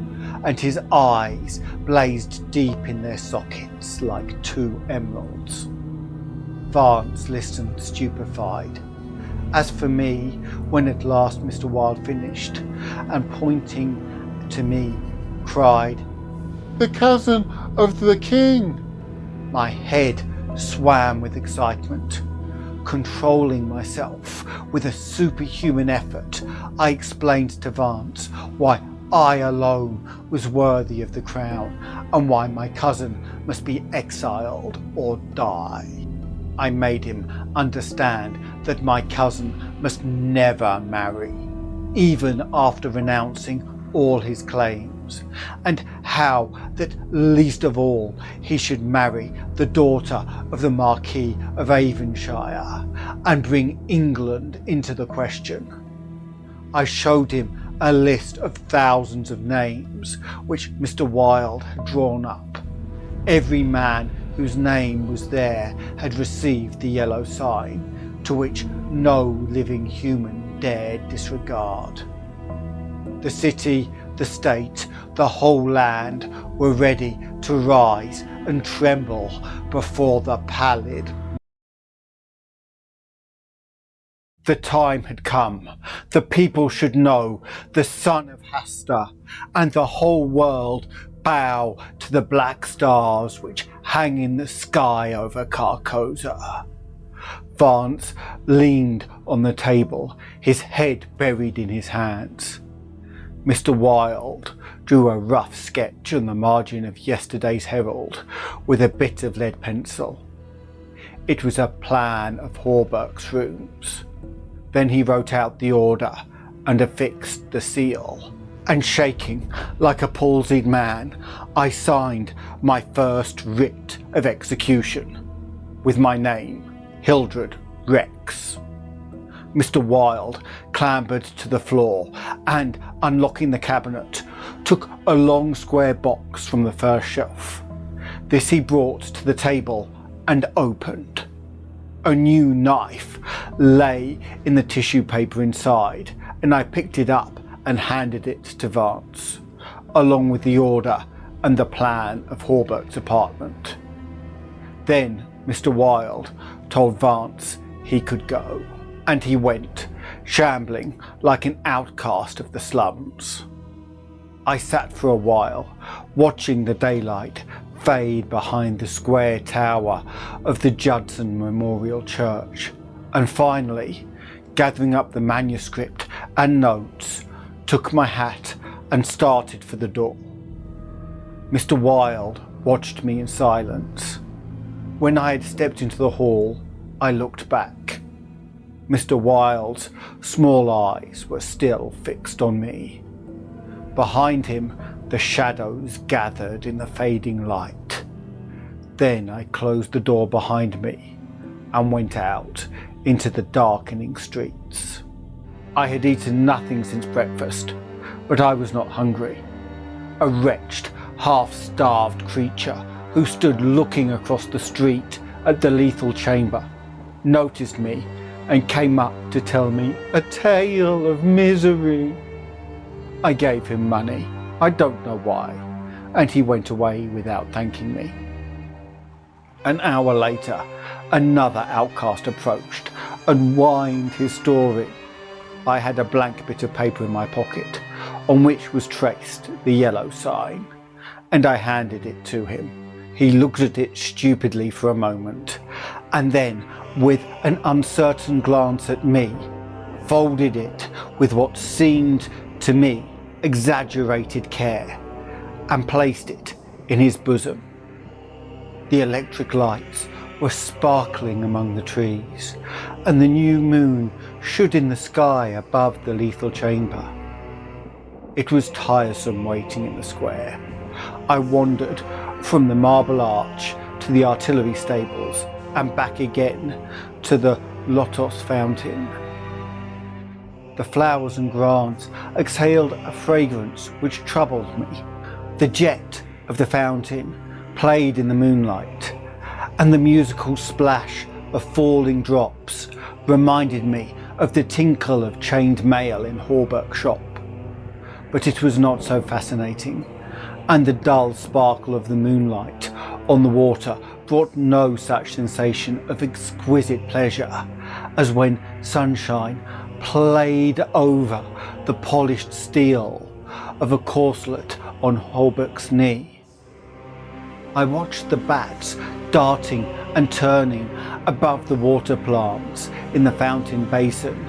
Speaker 1: and his eyes blazed deep in their sockets like two emeralds. Vance listened stupefied. As for me, when at last Mr. Wilde finished, and pointing to me, cried,
Speaker 2: "The cousin of the king!"
Speaker 1: My head swam with excitement. Controlling myself with a superhuman effort, I explained to Vance why I alone was worthy of the crown, and why my cousin must be exiled or die. I made him understand that my cousin must never marry, even after renouncing all his claims, and how that least of all he should marry the daughter of the Marquis of Avonshire and bring England into the question. I showed him a list of thousands of names which Mr. Wilde had drawn up. Every man whose name was there had received the yellow sign, to which no living human dared disregard. The city, the state, the whole land were ready to rise and tremble before the pallid. The time had come. The people should know the son of Hastur, and the whole world bow to the black stars which hang in the sky over Carcosa. Vance leaned on the table, his head buried in his hands. Mr. Wilde drew a rough sketch on the margin of yesterday's Herald with a bit of lead pencil. It was a plan of Hawberk's rooms. Then he wrote out the order and affixed the seal, and shaking like a palsied man, I signed my first writ of execution, with my name, Hildred Rex. Mr. Wilde clambered to the floor and, unlocking the cabinet, took a long square box from the first shelf. This he brought to the table and opened. A new knife lay in the tissue paper inside, and I picked it up and handed it to Vance, along with the order and the plan of Hawberk's apartment. Then Mr. Wilde told Vance he could go, and he went, shambling like an outcast of the slums. I sat for a while, watching the daylight fade behind the square tower of the Judson Memorial Church, and finally, gathering up the manuscript and notes, took my hat and started for the door. Mr. Wilde watched me in silence. When I had stepped into the hall, I looked back. Mr. Wilde's small eyes were still fixed on me. Behind him, the shadows gathered in the fading light. Then I closed the door behind me and went out into the darkening streets. I had eaten nothing since breakfast, but I was not hungry. A wretched, half-starved creature who stood looking across the street at the lethal chamber noticed me and came up to tell me a tale of misery. I gave him money, I don't know why, and he went away without thanking me. An hour later, another outcast approached and whined his story. I had a blank bit of paper in my pocket, on which was traced the yellow sign, and I handed it to him. He looked at it stupidly for a moment, and then, with an uncertain glance at me, folded it with what seemed to me exaggerated care, and placed it in his bosom. The electric lights were sparkling among the trees, and the new moon stood in the sky above the lethal chamber. It was tiresome waiting in the square. I wandered from the Marble Arch to the artillery stables and back again to the lotos fountain. The flowers and grants exhaled a fragrance which troubled me. The jet of the fountain played in the moonlight, and the musical splash of falling drops reminded me of the tinkle of chained mail in Hawberk's shop. But it was not so fascinating, and the dull sparkle of the moonlight on the water brought no such sensation of exquisite pleasure as when sunshine played over the polished steel of a corselet on Hawberk's knee. I watched the bats darting and turning above the water plants in the fountain basin,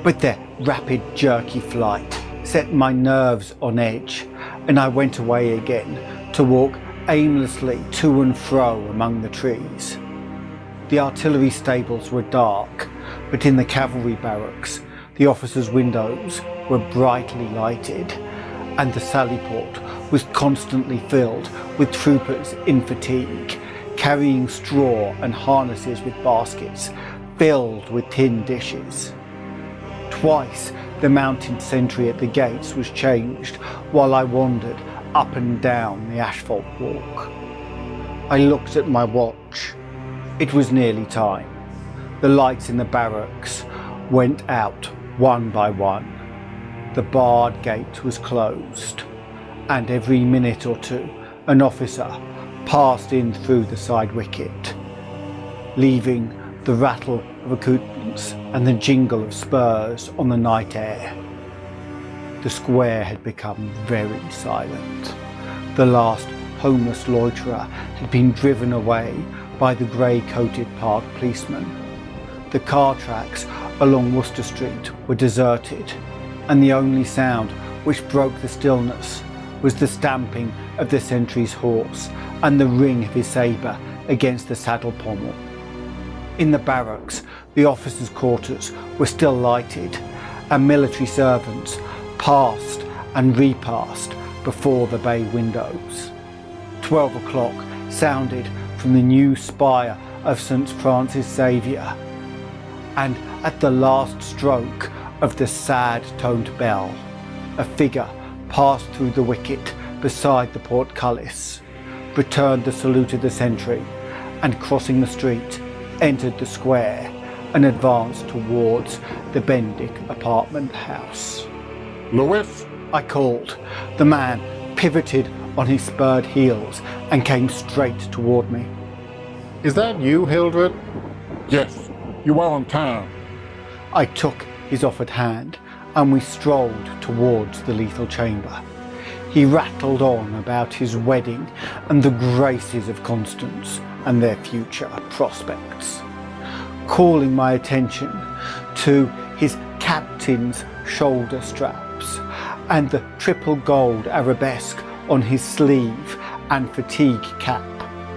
Speaker 1: but their rapid, jerky flight set my nerves on edge, and I went away again to walk aimlessly to and fro among the trees. The artillery stables were dark, but in the cavalry barracks, the officers' windows were brightly lighted, and the sallyport was constantly filled with troopers in fatigue, carrying straw and harnesses with baskets filled with tin dishes. Twice the mounted sentry at the gates was changed while I wandered up and down the asphalt walk. I looked at my watch. It was nearly time. The lights in the barracks went out one by one. The barred gate was closed, and every minute or two an officer passed in through the side wicket, leaving the rattle of accoutrements and the jingle of spurs on the night air. The square had become very silent. The last homeless loiterer had been driven away by the grey-coated park policeman. The car tracks along Worcester Street were deserted, and the only sound which broke the stillness was the stamping of the sentry's horse and the ring of his sabre against the saddle pommel. In the barracks, the officers' quarters were still lighted, and military servants passed and repassed before the bay windows. 12 o'clock sounded from the new spire of St. Francis Xavier, and at the last stroke of the sad-toned bell, a figure passed through the wicket beside the portcullis, returned the salute of the sentry, and crossing the street, entered the square and advanced towards the Bendick apartment house.
Speaker 2: Lewis?
Speaker 1: I called. The man pivoted on his spurred heels and came straight toward me.
Speaker 3: Is that you, Hildred?
Speaker 2: Yes, you are on time.
Speaker 1: I took his offered hand, and we strolled towards the lethal chamber. He rattled on about his wedding and the graces of Constance and their future prospects, calling my attention to his captain's shoulder straps and the triple gold arabesque on his sleeve and fatigue cap.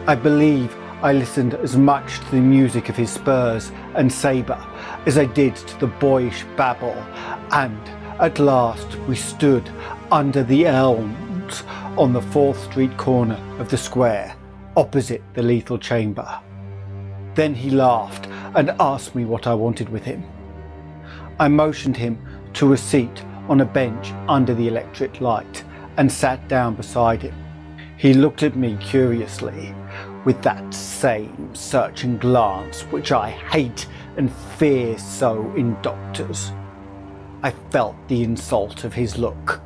Speaker 1: I believe I listened as much to the music of his spurs and sabre as I did to the boyish babble, and at last we stood under the elms on the 4th Street corner of the square, opposite the lethal chamber. Then he laughed and asked me what I wanted with him. I motioned him to a seat on a bench under the electric light and sat down beside him. He looked at me curiously, with that same searching glance which I hate and fear so in doctors. I felt the insult of his look,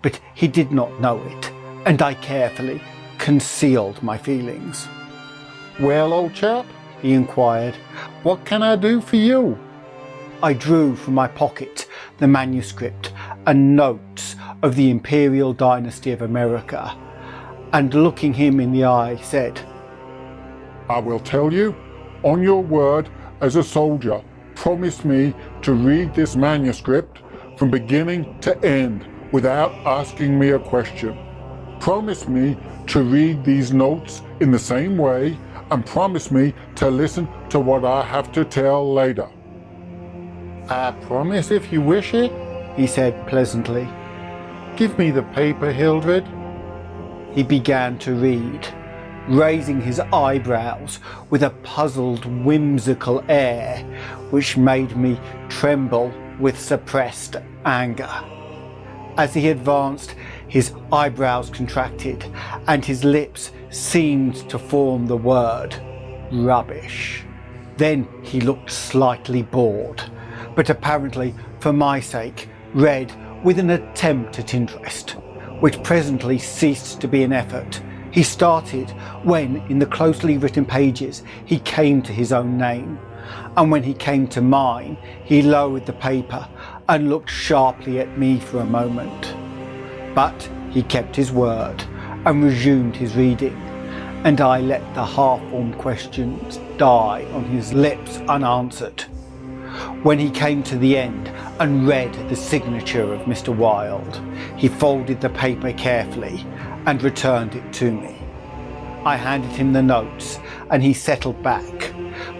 Speaker 1: but he did not know it, and I carefully concealed my feelings.
Speaker 3: Well, old chap, he inquired, what can I do for you?
Speaker 1: I drew from my pocket the manuscript and notes of the imperial dynasty of America, and looking him in the eye said,
Speaker 2: I will tell you, on your word as a soldier, promise me to read this manuscript from beginning to end without asking me a question. Promise me to read these notes in the same way, and promise me to listen to what I have to tell later.
Speaker 3: I promise if you wish it, he said pleasantly. Give me the paper, Hildred.
Speaker 1: He began to read, raising his eyebrows with a puzzled, whimsical air which made me tremble with suppressed anger. As he advanced, his eyebrows contracted and his lips seemed to form the word rubbish. Then he looked slightly bored, but apparently for my sake read with an attempt at interest, which presently ceased to be an effort. He started when, in the closely written pages, he came to his own name, and when he came to mine, he lowered the paper and looked sharply at me for a moment. But he kept his word and resumed his reading, and I let the half-formed questions die on his lips unanswered. When he came to the end and read the signature of Mr. Wilde, he folded the paper carefully and returned it to me. I handed him the notes and he settled back,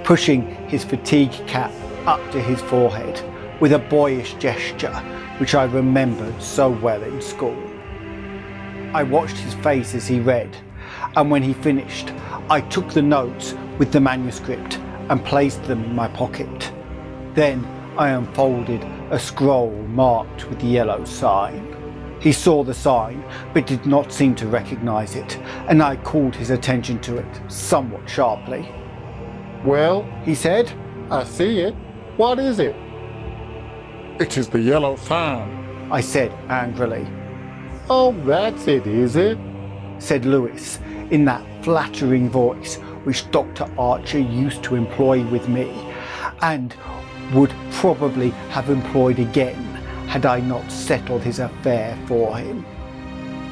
Speaker 1: pushing his fatigue cap up to his forehead with a boyish gesture which I remembered so well in school. I watched his face as he read, and when he finished, I took the notes with the manuscript and placed them in my pocket. Then I unfolded a scroll marked with the yellow sign. He saw the sign, but did not seem to recognize it, and I called his attention to it somewhat sharply.
Speaker 3: Well, he said, I see it. What is it?
Speaker 2: It is the yellow sign,
Speaker 1: I said angrily.
Speaker 3: Oh, that's it, is it?
Speaker 1: Said Lewis in that flattering voice which Dr. Archer used to employ with me, and would probably have employed again had I not settled his affair for him.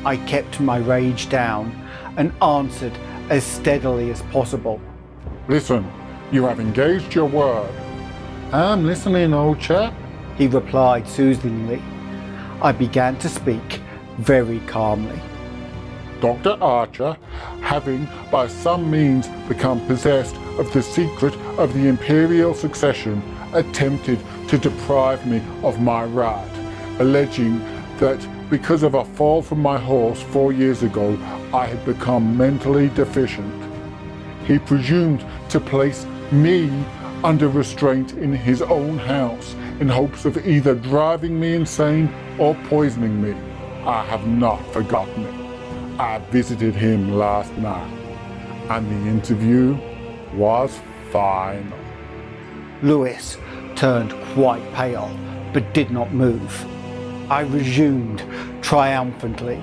Speaker 1: I kept my rage down and answered as steadily as possible.
Speaker 2: Listen, you have engaged your word.
Speaker 3: I'm listening, old chap,
Speaker 1: he replied soothingly. I began to speak very calmly.
Speaker 2: Dr. Archer, having by some means become possessed of the secret of the imperial succession, attempted to deprive me of my right, alleging that because of a fall from my horse 4 years ago, I had become mentally deficient. He presumed to place me under restraint in his own house in hopes of either driving me insane or poisoning me. I have not forgotten it. I visited him last night, and the interview was final.
Speaker 1: Lewis turned quite pale, but did not move. I resumed triumphantly.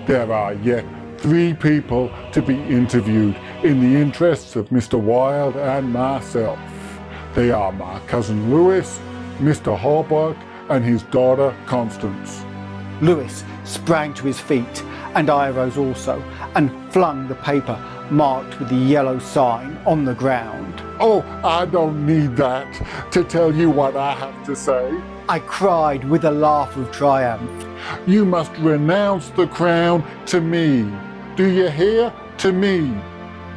Speaker 2: There are yet 3 people to be interviewed in the interests of Mr. Wilde and myself. They are my cousin Lewis, Mr. Hallberg, and his daughter Constance.
Speaker 1: Lewis sprang to his feet, and I arose also, and flung the paper marked with the yellow sign on the ground.
Speaker 2: Oh, I don't need that to tell you what I have to say.
Speaker 1: I cried with a laugh of triumph.
Speaker 2: You must renounce the crown to me. Do you hear? To me.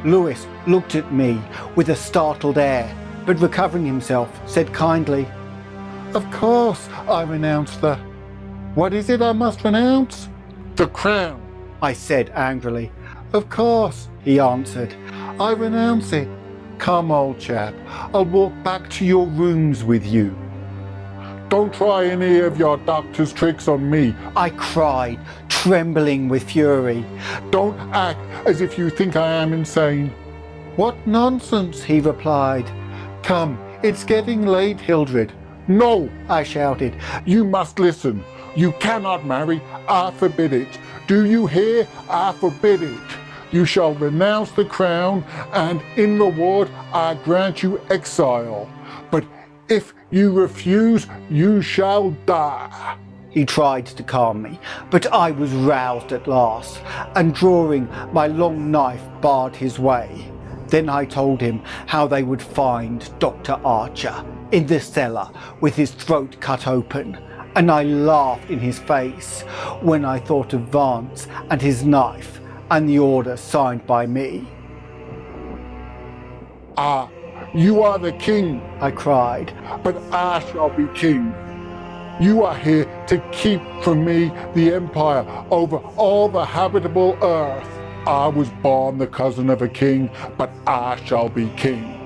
Speaker 1: Lewis looked at me with a startled air, but recovering himself, said kindly,
Speaker 3: Of course I renounce the... What is it I must renounce?
Speaker 2: The crown,
Speaker 1: I said angrily.
Speaker 3: Of course, he answered. I renounce it. Come, old chap, I'll walk back to your rooms with you.
Speaker 2: Don't try any of your doctor's tricks on me.
Speaker 1: I cried, trembling with fury.
Speaker 2: Don't act as if you think I am insane.
Speaker 3: What nonsense, he replied. Come, It's getting late, Hildred.
Speaker 2: No,
Speaker 3: I shouted.
Speaker 2: you must listen. You cannot marry. I forbid it. Do you hear? I forbid it. You shall renounce the crown, and in reward I grant you exile. But if you refuse, you shall die.
Speaker 1: He tried to calm me, but I was roused at last, and drawing my long knife barred his way. Then I told him how they would find Dr. Archer in the cellar with his throat cut open, and I laughed in his face when I thought of Vance and his knife and the order signed by me.
Speaker 2: Ah, you are the king,
Speaker 1: I cried.
Speaker 2: but I shall be king. You are here to keep from me the empire over all the habitable earth. I was born the cousin of a king, but I shall be king.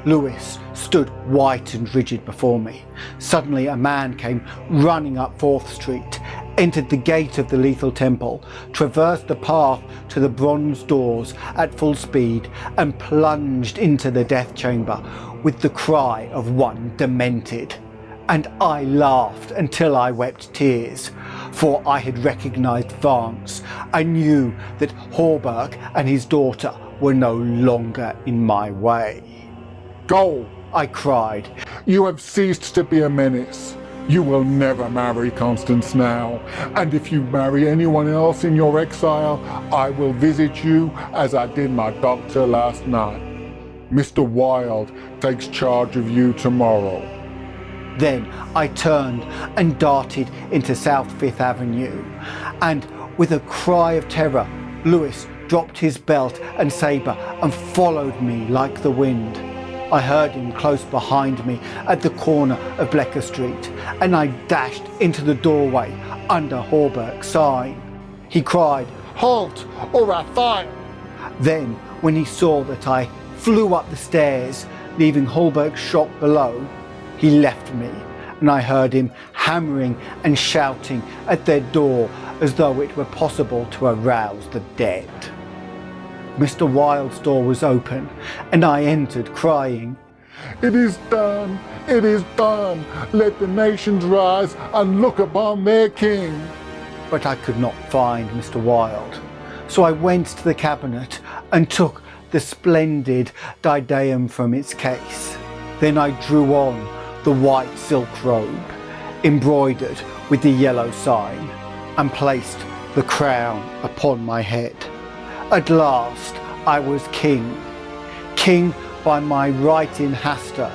Speaker 1: Lewis stood white and rigid before me. Suddenly a man came running up 4th Street, entered the gate of the Lethal Temple, traversed the path to the bronze doors at full speed, and plunged into the death chamber with the cry of one demented. And I laughed until I wept tears, for I had recognised Vance. I knew that Horberg and his daughter were no longer in my way.
Speaker 2: Go,
Speaker 1: I cried.
Speaker 2: you have ceased to be a menace. You will never marry Constance now, and if you marry anyone else in your exile, I will visit you as I did my doctor last night. Mr. Wilde takes charge of you tomorrow.
Speaker 1: Then I turned and darted into South 5th Avenue, and with a cry of terror, Lewis dropped his belt and sabre and followed me like the wind. I heard him close behind me at the corner of Bleecker Street, and I dashed into the doorway under Horberg's sign. He cried,
Speaker 2: Halt, or I fire!
Speaker 1: Then, when he saw that I flew up the stairs, leaving Horberg's shop below, he left me, and I heard him hammering and shouting at their door as though it were possible to arouse the dead. Mr. Wilde's door was open, and I entered crying,
Speaker 2: It is done, it is done. Let the nations rise and look upon their king.
Speaker 1: But I could not find Mr. Wilde. So I went to the cabinet and took the splendid diadem from its case. Then I drew on the white silk robe, embroidered with the yellow sign, and placed the crown upon my head. At last I was king. King by my right in Hastur.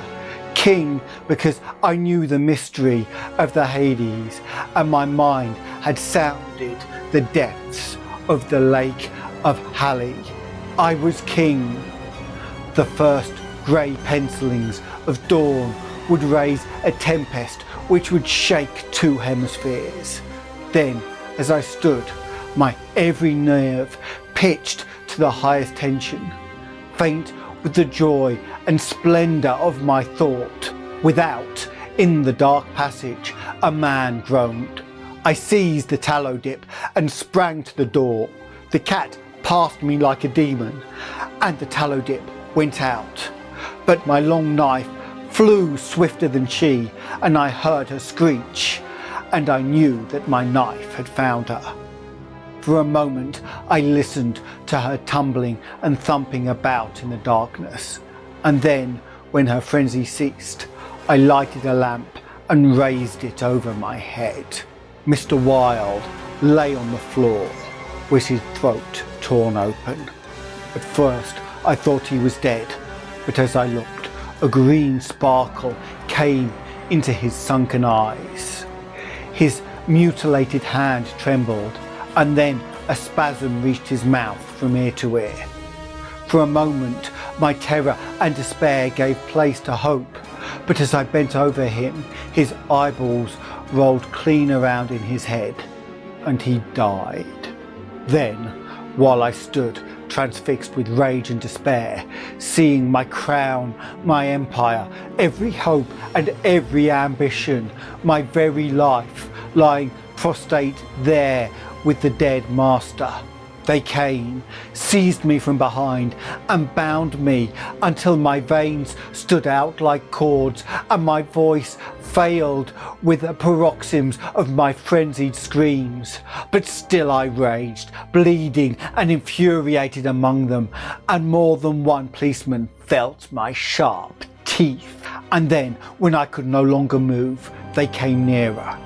Speaker 1: King because I knew the mystery of the Hades, and my mind had sounded the depths of the lake of Hali. I was king. The first grey pencilings of dawn would raise a tempest which would shake 2 hemispheres. Then, as I stood, my every nerve pitched to the highest tension, faint with the joy and splendour of my thought. Without, in the dark passage, a man groaned. I seized the tallow dip and sprang to the door. The cat passed me like a demon, and the tallow dip went out. But my long knife flew swifter than she, and I heard her screech, and I knew that my knife had found her. For a moment I listened to her tumbling and thumping about in the darkness, and then, when her frenzy ceased, I lighted a lamp and raised it over my head. Mr. Wilde lay on the floor with his throat torn open. At first I thought he was dead, but as I looked, a green sparkle came into his sunken eyes. His mutilated hand trembled, and then a spasm reached his mouth from ear to ear. For a moment my terror and despair gave place to hope, but as I bent over him, his eyeballs rolled clean around in his head, and he died. Then, while I stood transfixed with rage and despair, seeing my crown, my empire, every hope and every ambition, my very life lying prostrate there with the dead master, They came, seized me from behind and bound me until my veins stood out like cords and my voice failed with the paroxysms of my frenzied screams. But still I raged, bleeding and infuriated among them, and more than one policeman felt my sharp teeth. And then, when I could no longer move, they came nearer.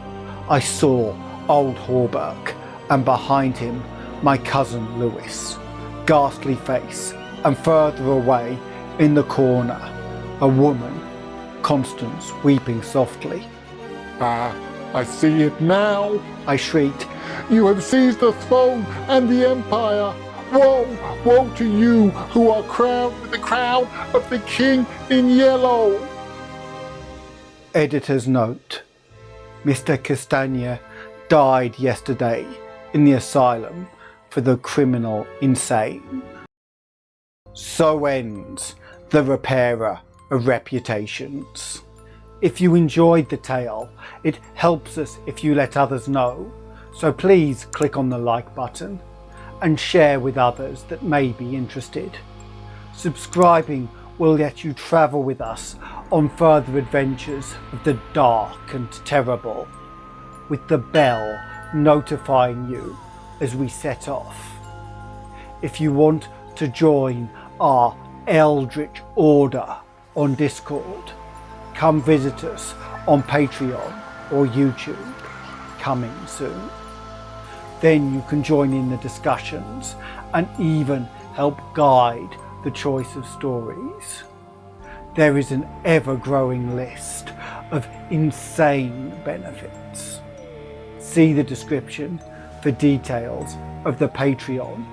Speaker 1: I saw old Horberg, and behind him my cousin Lewis, ghastly face, and further away in the corner, a woman, Constance, weeping softly.
Speaker 2: Ah, I see it now.
Speaker 1: I shrieked.
Speaker 2: You have seized the throne and the empire. Woe, woe to you who are crowned with the crown of the king in yellow.
Speaker 1: Editor's note. Mr. Castaigne died yesterday in the asylum for the criminal insane. So ends the repairer of reputations. If you enjoyed the tale, it helps us if you let others know, so please click on the like button and share with others that may be interested. Subscribing will let you travel with us on further adventures of the dark and terrible, with the bell notifying you as we set off. If you want to join our Eldritch Order on Discord, come visit us on Patreon or YouTube, coming soon. Then you can join in the discussions and even help guide the choice of stories. There is an ever-growing list of insane benefits. See the description for details of the Patreon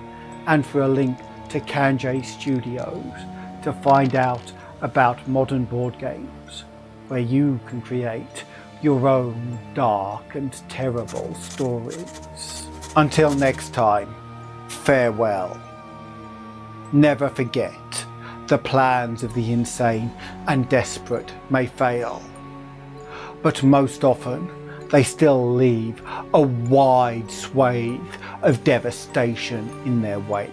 Speaker 1: and for a link to Canje Studios to find out about modern board games where you can create your own dark and terrible stories. Until next time, farewell. Never forget, the plans of the insane and desperate may fail, but most often they still leave a wide swathe of devastation in their wake.